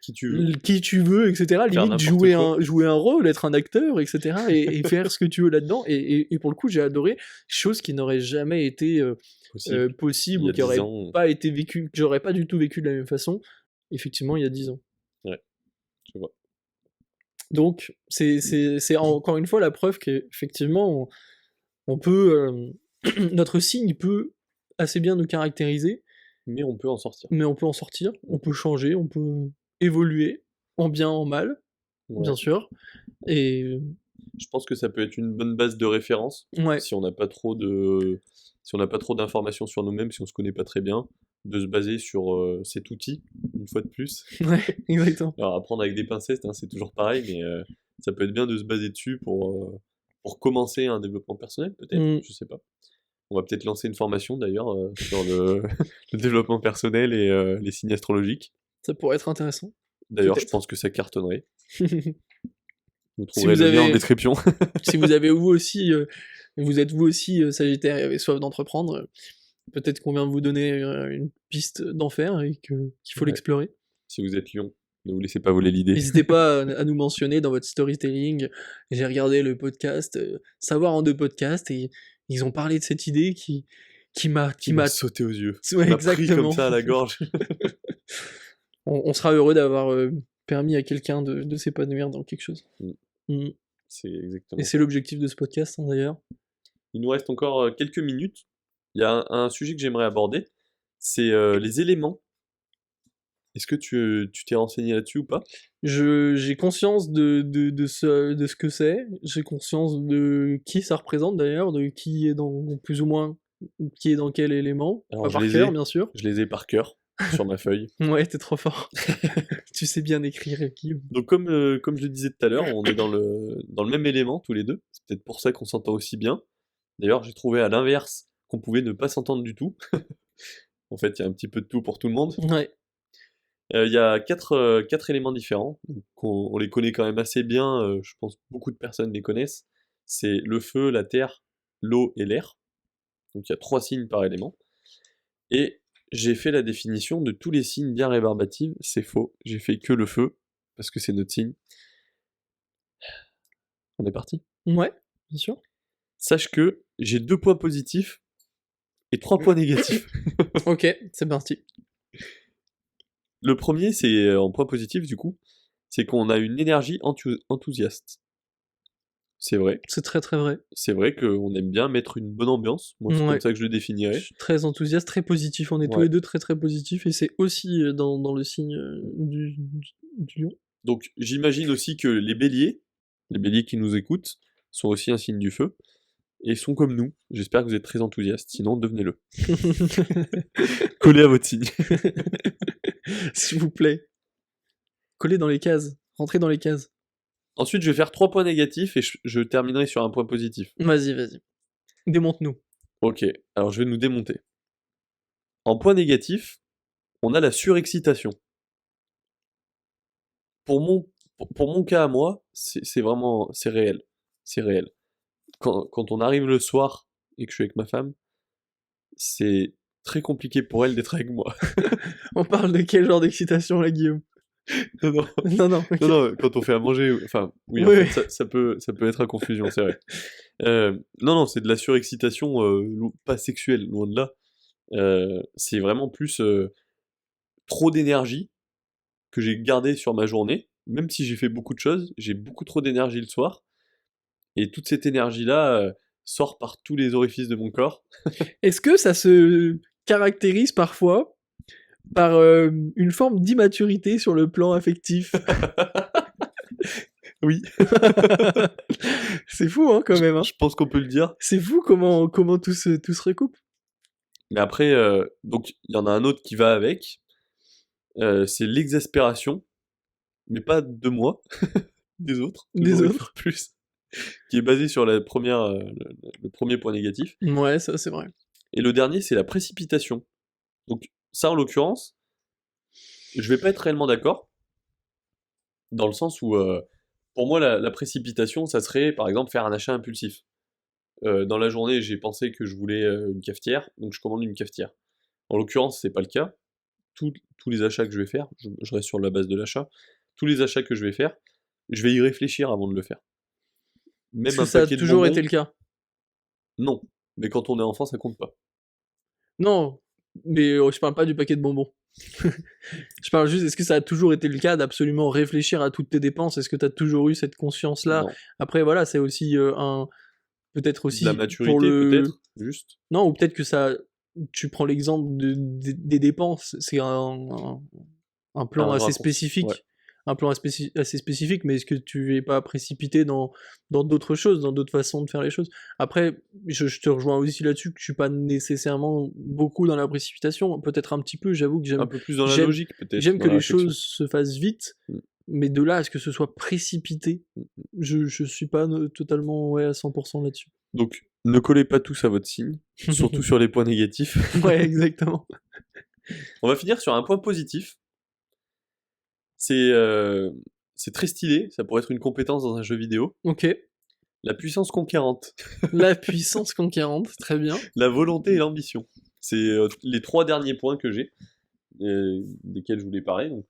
Qui tu veux, qui tu veux, etc. faire Limite n'importe quoi. jouer un rôle, être un acteur, etc. Et faire ce que tu veux là-dedans. Et pour le coup, j'ai adoré, chose qui n'aurait jamais été Possible. Il possible, y ou a qui 10 aurait ans. pas été vécu, que j'aurais pas du tout vécu de la même façon, effectivement, il y a 10 ans. Ouais, je vois. Donc, c'est encore une fois la preuve qu'effectivement, on peut, notre signe peut assez bien nous caractériser, Mais on peut en sortir. mais on peut en sortir, on peut changer, on peut évoluer, en bien, en mal, Ouais. bien sûr. Et Je pense que ça peut être une bonne base de référence ouais, si on n'a pas trop si on n'a pas trop d'informations sur nous-mêmes, si on se connaît pas très bien, de se baser sur cet outil, une fois de plus. ouais, exactement. Alors apprendre avec des pincettes, hein, c'est toujours pareil, mais ça peut être bien de se baser dessus pour commencer un développement personnel, peut-être, Mm. je sais pas. On va peut-être lancer une formation d'ailleurs sur le développement personnel et les signes astrologiques. Ça pourrait être intéressant, D'ailleurs, je peut-être. pense que ça cartonnerait. Vous Si trouverez vous le lien en avez, description. si vous avez vous aussi, vous êtes vous aussi Sagittaire et avez soif d'entreprendre, peut-être qu'on vient de vous donner une piste d'enfer et qu'il faut Ouais. l'explorer. Si vous êtes lion, ne vous laissez pas voler l'idée. N'hésitez pas à nous mentionner dans votre storytelling. J'ai regardé le podcast, Savoir en deux podcasts, et ils ont parlé de cette idée Qui m'a sauté aux yeux. Ouais, Qui m'a pris comme exactement. ça à la gorge. On sera heureux d'avoir permis à quelqu'un de s'épanouir dans quelque chose. Mm. Mm. C'est Et exactement c'est ça. l'objectif de ce podcast, hein, d'ailleurs. Il nous reste encore quelques minutes. Il y a un sujet que j'aimerais aborder, c'est les éléments Est-ce que tu t'es renseigné là-dessus ou pas? J'ai conscience de ce que c'est, j'ai conscience de qui ça représente d'ailleurs, de qui est dans plus ou moins, qui est dans quel élément, Alors pas par cœur bien sûr. je les ai par cœur sur ma feuille. Ouais, t'es trop fort. Tu sais bien écrire, Guillaume. Donc comme je le disais tout à l'heure, on est dans le même élément tous les deux. C'est peut-être pour ça qu'on s'entend aussi bien. D'ailleurs, j'ai trouvé à l'inverse qu'on pouvait ne pas s'entendre du tout. En fait, il y a un petit peu de tout pour tout le monde. Ouais. Il y a quatre éléments différents. Donc, on les connaît quand même assez bien. Je pense que beaucoup de personnes les connaissent. C'est le feu, la terre, l'eau et l'air. Donc il y a 3 signes par élément. Et j'ai fait la définition de tous les signes bien rébarbatifs. C'est faux. J'ai fait que le feu, parce que c'est notre signe. On est parti. Ouais, bien sûr. Sache que j'ai 2 points positifs et 3 points négatifs. Ok, c'est parti. Le premier, c'est en point positif du coup, c'est qu'on a une énergie enthousiaste. C'est vrai. C'est très très vrai. C'est vrai qu'on aime bien mettre une bonne ambiance. Moi, c'est Ouais. comme ça que je le Je définirais. suis très enthousiaste, très positif. On est tous Ouais. les deux très très positifs et c'est aussi dans le signe du lion. Donc, j'imagine aussi que les béliers qui nous écoutent, sont aussi un signe du feu et sont comme nous. J'espère que vous êtes très enthousiastes. Sinon, devenez-le. Collez à votre signe. S'il vous plaît. Collez dans les cases. Rentrez dans les cases. Ensuite, je vais faire 3 points négatifs et je terminerai sur un point positif. Vas-y, vas-y. Démonte-nous. Ok, alors je vais nous démonter. En point négatif, on a la surexcitation. Pour mon cas à moi, c'est vraiment, c'est réel. C'est réel. Quand on arrive le soir et que je suis avec ma femme, c'est très compliqué pour elle d'être avec moi. On parle de quel genre d'excitation là, Guillaume? Non, non, Non, non, ok. non, non, quand on fait à manger, enfin, oui, en Oui, fait, ça peut être à confusion, c'est vrai. Non, non, c'est de la surexcitation, pas sexuelle, loin de là. C'est vraiment plus trop d'énergie que j'ai gardé sur ma journée. Même si j'ai fait beaucoup de choses, j'ai beaucoup trop d'énergie le soir. Et toute cette énergie-là sort par tous les orifices de mon corps. Est-ce que ça se caractérise parfois par une forme d'immaturité sur le plan affectif? Oui, C'est fou, hein, quand même. Hein. je pense qu'on peut le dire. C'est fou comment tout se recoupe. Mais après, donc il y en a un autre qui va avec. C'est l'exaspération, mais pas de moi, des autres. Des Toujours une autres. fois de plus. Qui est basé sur la première, le premier point négatif. Ouais, ça c'est vrai. Et le dernier, c'est la précipitation. Donc ça, en l'occurrence, je vais pas être réellement d'accord, dans le sens où, pour moi, la précipitation, ça serait, par exemple, faire un achat impulsif. Dans la journée, j'ai pensé que je voulais une cafetière, donc je commande une cafetière. En l'occurrence, c'est pas le cas. Tous les achats que je vais faire, je reste sur la base de l'achat, tous les achats que je vais faire, je vais y réfléchir avant de le faire. Est-ce Même que un ça a paquet de toujours été bonbons, le cas? non. Mais quand on est enfant, ça compte pas. Non, mais je parle pas du paquet de bonbons. Je parle juste, est-ce que ça a toujours été le cas d'absolument réfléchir à toutes tes dépenses? Est-ce que tu as toujours eu cette conscience-là? Non. Après, voilà, c'est aussi peut-être De la aussi pour maturité, le... peut-être, juste. Non, ou peut-être que ça... Tu prends l'exemple des dépenses, c'est un plan Un assez raccourci, ouais. spécifique. Un plan assez spécifique, mais est-ce que tu es pas précipité dans d'autres choses, dans d'autres façons de faire les choses? Après, je te rejoins aussi là-dessus que je suis pas nécessairement beaucoup dans la précipitation, peut-être un petit peu, j'avoue que Un peu plus dans la j'aime logique, peut-être, j'aime dans que la les réflexion. choses se fassent vite, Mm, mais de là à ce que ce soit précipité, mm, mm. je suis pas totalement ouais, à 100% là-dessus. Donc, ne collez pas tous à votre signe, surtout sur les points négatifs. Ouais, exactement. On va finir sur un point positif. C'est euh, c'est très stylé, ça pourrait être une compétence dans un jeu vidéo. Ok. La puissance conquérante, La puissance conquérante, très bien. la volonté et l'ambition. C'est les 3 derniers points que j'ai, desquels je voulais parler. Donc,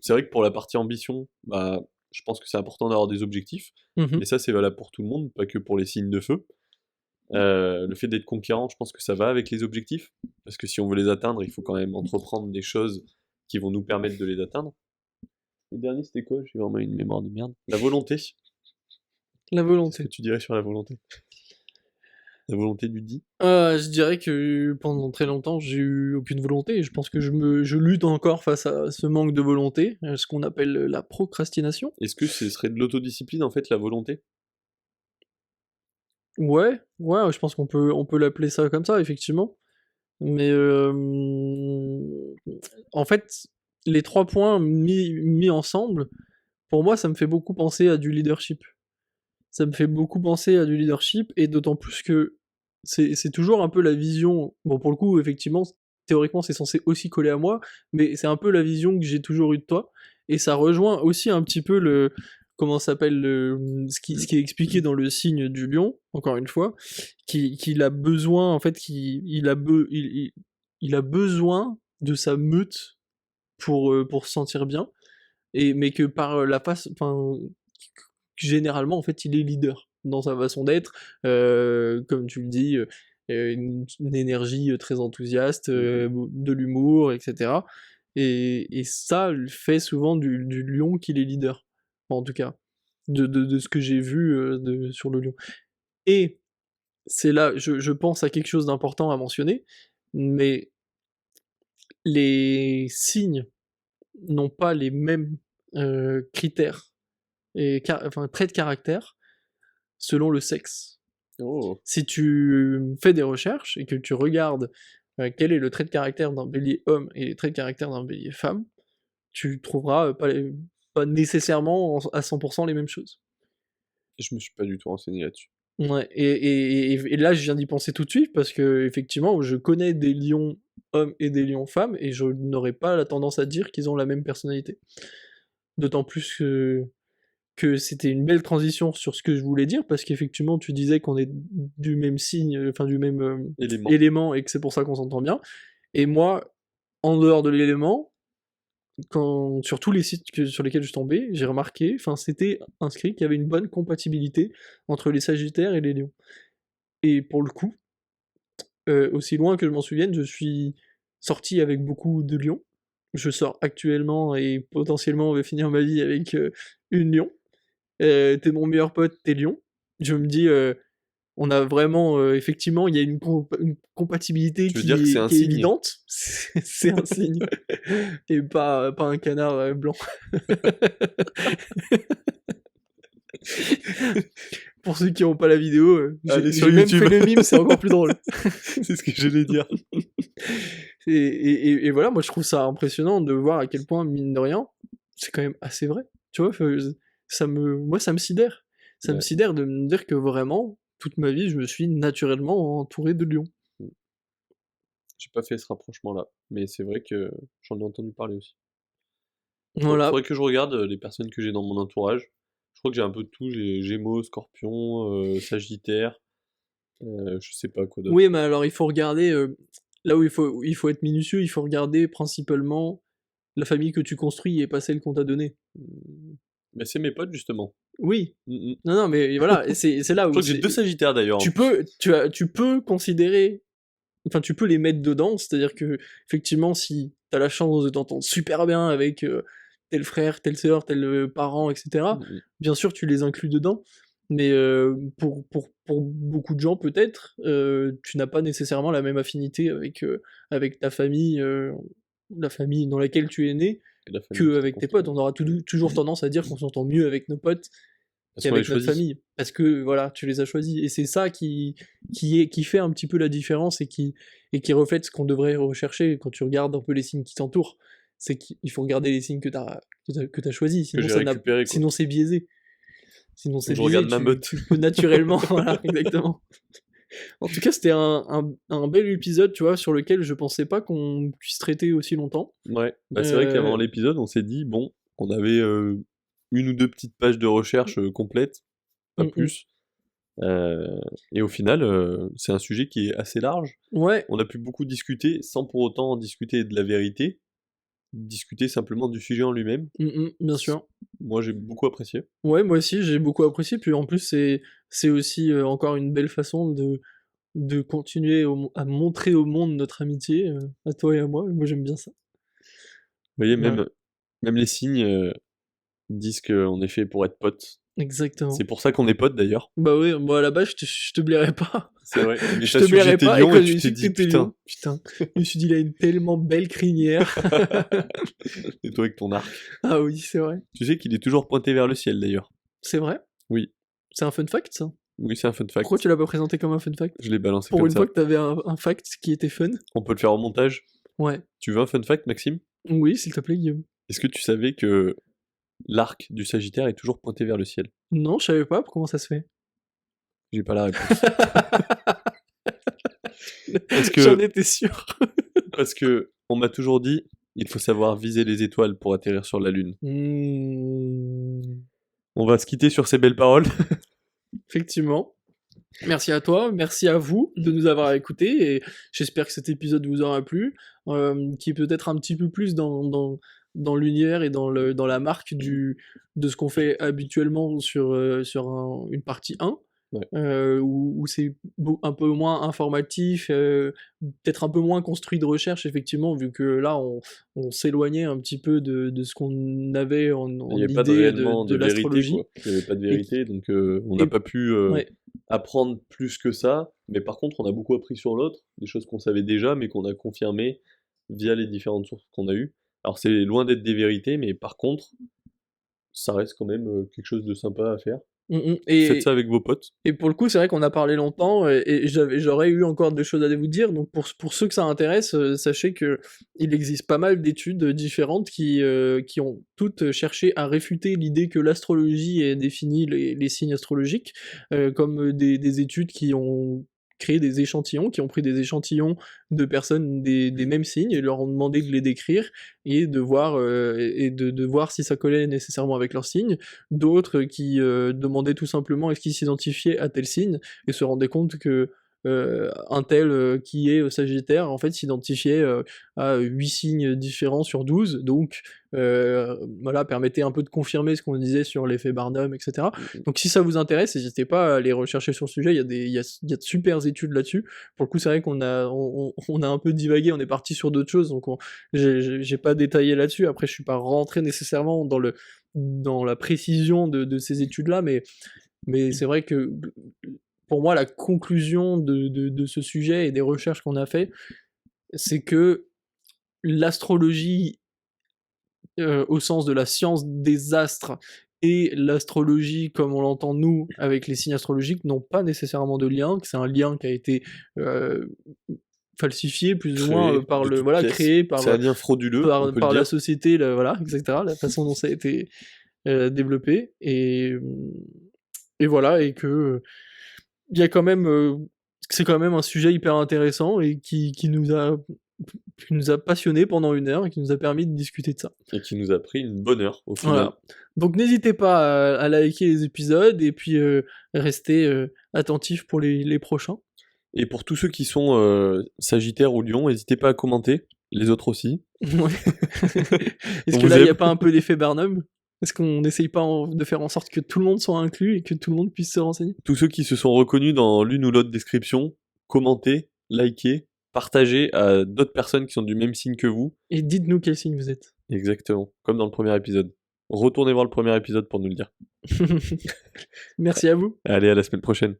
c'est vrai que pour la partie ambition, bah, je pense que c'est important d'avoir des objectifs. Mhm. Mais ça, c'est valable pour tout le monde, pas que pour les signes de feu. Le fait d'être conquérant, je pense que ça va avec les objectifs. Parce que si on veut les atteindre, il faut quand même entreprendre des choses qui vont nous permettre de les atteindre. Le dernier, c'était quoi? J'ai vraiment une mémoire de merde. La volonté. La Qu'est-ce volonté. que tu dirais sur la volonté? La volonté du dit. Je dirais que pendant très longtemps, j'ai eu aucune volonté et je pense que je lutte encore face à ce manque de volonté, ce qu'on appelle la procrastination. Est-ce que ce serait de l'autodiscipline, en fait, la volonté? Ouais, ouais, je pense qu'on peut l'appeler ça comme ça, effectivement. Mais en fait, les 3 points mis ensemble, pour moi, ça me fait beaucoup penser à du leadership. Ça me fait beaucoup penser à du leadership, et d'autant plus que c'est toujours un peu la vision. Bon, pour le coup, effectivement, théoriquement, c'est censé aussi coller à moi, mais c'est un peu la vision que j'ai toujours eue de toi, et ça rejoint aussi un petit peu le. Comment ça s'appelle ce qui est expliqué dans le signe du lion, encore une fois, qu'il a besoin, en fait, il a besoin de sa meute pour se sentir bien, mais que par la face, enfin, généralement, en fait, il est leader dans sa façon d'être, comme tu le dis, une énergie très enthousiaste, de l'humour, etc. Et ça fait souvent du lion qu'il est leader, en tout cas, de ce que j'ai vu sur le lion. Et c'est là, je pense à quelque chose d'important à mentionner, mais les signes n'ont pas les mêmes critères et enfin, traits de caractère selon le sexe. Oh. Si tu fais des recherches et que tu regardes quel est le trait de caractère d'un bélier homme et les traits de caractère d'un bélier femme, tu trouveras pas nécessairement à 100% les mêmes choses. Je me suis pas du tout renseigné là-dessus. Ouais, et là je viens d'y penser tout de suite parce que effectivement je connais des lions hommes et des lions femmes et je n'aurais pas la tendance à dire qu'ils ont la même personnalité. D'autant plus que c'était une belle transition sur ce que je voulais dire, parce qu'effectivement, tu disais qu'on est du même signe, enfin du même Élément. élément, et que c'est pour ça qu'on s'entend bien. Et moi, en dehors de l'élément, sur tous les sites sur lesquels je tombais, j'ai remarqué, enfin c'était inscrit qu'il y avait une bonne compatibilité entre les Sagittaires et les Lions. Et pour le coup, aussi loin que je m'en souvienne, je suis sorti avec beaucoup de Lions. Je sors actuellement et potentiellement on va finir ma vie avec une Lion. T'es mon meilleur pote, t'es Lion. Je me dis, on a vraiment, effectivement, il y a une compatibilité Tu veux dire que c'est un qui est signe? évidente. C'est un signe. Et pas un canard blanc. Pour ceux qui n'ont pas la vidéo, Allez sur j'ai même YouTube. fait le mime, c'est encore plus drôle. C'est ce que j'allais dire. Et voilà, moi je trouve ça impressionnant de voir à quel point, mine de rien, c'est quand même assez vrai. Tu vois, moi ça me sidère. Ça me Ouais. sidère de me dire que vraiment, toute ma vie, je me suis naturellement entouré de lions. J'ai pas fait ce rapprochement-là, mais c'est vrai que j'en ai entendu parler aussi. Voilà. Faudrait que je regarde les personnes que j'ai dans mon entourage. Je crois que j'ai un peu de tout, j'ai Gémeaux, Scorpion, Sagittaire, je sais pas quoi d'autre. Oui, mais alors il faut regarder, là où il faut être minutieux, il faut regarder principalement la famille que tu construis et pas celle qu'on t'a donnée. Mmh, mais c'est mes potes justement. Oui. Mmh mh. Non, non, mais voilà, et c'est là Je où crois que j'ai 2 Sagittaires d'ailleurs en tu plus. peux considérer, enfin tu peux les mettre dedans, c'est-à-dire que effectivement si t'as la chance de t'entendre super bien avec tel frère, telle sœur, tel parent, etc., Mmh mh. bien sûr tu les inclus dedans, mais pour beaucoup de gens peut-être, tu n'as pas nécessairement la même affinité avec ta famille, la famille dans laquelle tu es né, Et la famille qui t'a qu'avec tes construit. potes. On aura toujours tendance à dire qu'on s'entend mieux avec nos potes Parce qu'on les qu'avec notre choisit. famille, parce que voilà, tu les as choisis, et c'est ça qui fait un petit peu la différence, et qui reflète ce qu'on devrait rechercher quand tu regardes un peu les signes qui t'entourent. C'est qu'il faut regarder les signes que t'as choisis, Que sinon j'ai ça n'a, récupéré quoi. sinon c'est biaisé. Sinon Faut que c'est je biaisé, regarde ma tu, meute. tu peux naturellement, voilà, exactement. En tout cas, c'était un bel épisode, tu vois, sur lequel je pensais pas qu'on puisse traiter aussi longtemps. Ouais, bah, c'est vrai qu'avant l'épisode, on s'est dit: «Bon, on avait, 1 ou 2 petites pages de recherche, complètes, pas mm, mm. plus». Heu et au final, c'est un sujet qui est assez large. Ouais, On a pu beaucoup discuter sans pour autant discuter de la vérité, discuter simplement du sujet en lui-même. bien C sûr. Moi, j'ai beaucoup apprécié. Ouais, moi aussi, j'ai beaucoup apprécié, puis en plus, c'est aussi encore une belle façon de continuer à montrer au monde notre amitié, à toi et à moi. Moi, j'aime bien ça. Vous voyez, Voilà, même les signes, disent qu'on est fait pour être potes. C'est exactement. pour ça qu'on est potes d'ailleurs. Bah oui, moi à la base, je te blairais pas. C'est vrai. Mais Je t'as te su que verrai j'étais pas, et lion quand et j'ai tu t'es su que dit, t'étais putain, lion, putain, je me suis dit, il a une tellement belle crinière. et toi avec ton arc. Ah oui, c'est vrai. Tu sais qu'il est toujours pointé vers le ciel d'ailleurs. C'est vrai? Oui, C'est un fun fact, ça? oui, c'est un fun fact. Pourquoi tu l'as pas présenté comme un fun fact? Je l'ai balancé Pour comme une ça. fois que t'avais un fact qui était fun? On peut le faire au montage. Ouais. Tu veux un fun fact, Maxime? Oui, s'il te plaît, Guillaume. Est-ce que tu savais que l'arc du Sagittaire est toujours pointé vers le ciel? Non, je savais pas, comment ça se fait? J'ai pas la réponse. Parce J'en que, étais sûr. parce que on m'a toujours dit, il faut savoir viser les étoiles pour atterrir sur la Lune. On va se quitter sur ces belles paroles. Effectivement. Merci à toi, merci à vous de nous avoir écoutés, et j'espère que cet épisode vous aura plu, qui est peut-être un petit peu plus dans l'univers et dans la marque de ce qu'on fait habituellement sur une partie 1, Ouais. où c'est un peu moins informatif, peut-être un peu moins construit de recherche, effectivement, vu que là, on s'éloignait un petit peu de ce qu'on avait en Il n'y avait pas idée réellement de de vérité, l'astrologie. quoi. Il n'y avait pas de vérité, donc on et- n'a pas pu Ouais. apprendre plus que ça. Mais par contre, on a beaucoup appris sur l'autre, des choses qu'on savait déjà, mais qu'on a confirmées via les différentes sources qu'on a eues. Alors c'est loin d'être des vérités, mais par contre, ça reste quand même quelque chose de sympa à faire. Faites ça avec vos potes. Et pour le coup, c'est vrai qu'on a parlé longtemps, et j'aurais eu encore des choses à vous dire. Donc pour ceux que ça intéresse, sachez que il existe pas mal d'études différentes qui ont toutes cherché à réfuter l'idée que l'astrologie ait défini les signes astrologiques, comme des études qui ont créé des échantillons, qui ont pris des échantillons de personnes des mêmes signes et leur ont demandé de les décrire et de voir de voir si ça collait nécessairement avec leurs signes. D'autres qui demandaient tout simplement est-ce qu'ils s'identifiaient à tel signe, et se rendaient compte que un tel qui est Sagittaire, en fait, s'identifiait à 8 signes différents sur 12, donc voilà, permettait un peu de confirmer ce qu'on disait sur l'effet Barnum, etc. Donc si ça vous intéresse, n'hésitez pas à aller rechercher sur le sujet, il y a de super études là-dessus. Pour le coup, c'est vrai qu'on a, on a un peu divagué, on est parti sur d'autres choses, donc j'ai pas détaillé là-dessus. Après, je suis pas rentré nécessairement dans la précision de ces études-là, mais c'est vrai que pour moi, la conclusion de ce sujet et des recherches qu'on a fait, c'est que l'astrologie, au sens de la science des astres, et l'astrologie comme on l'entend nous, avec les signes astrologiques, n'ont pas nécessairement de lien, que c'est un lien qui a été falsifié plus ou moins Créé par de le... toutes Voilà, pièces. créé par, C'est un lien frauduleux, on peut par le la dire. société, voilà, etc., la façon dont ça a été développé, et voilà, et que il y a quand même c'est quand même un sujet hyper intéressant et qui nous a passionnés pendant 1 heure et qui nous a permis de discuter de ça. Et qui nous a pris une bonne heure au final. Voilà. Donc n'hésitez pas à liker les épisodes et puis restez attentifs pour les prochains. Et pour tous ceux qui sont Sagittaire ou Lion, n'hésitez pas à commenter, les autres aussi. Ouais. Est-ce On que vous là il n'y a aime. pas un peu l'effet Barnum? Est-ce qu'on n'essaye pas de faire en sorte que tout le monde soit inclus et que tout le monde puisse se renseigner? Tous ceux qui se sont reconnus dans l'une ou l'autre description, commentez, likez, partagez à d'autres personnes qui sont du même signe que vous. Et dites-nous quel signe vous êtes. Exactement, comme dans le premier épisode. Retournez voir le premier épisode pour nous le dire. Merci à vous. Allez, à la semaine prochaine.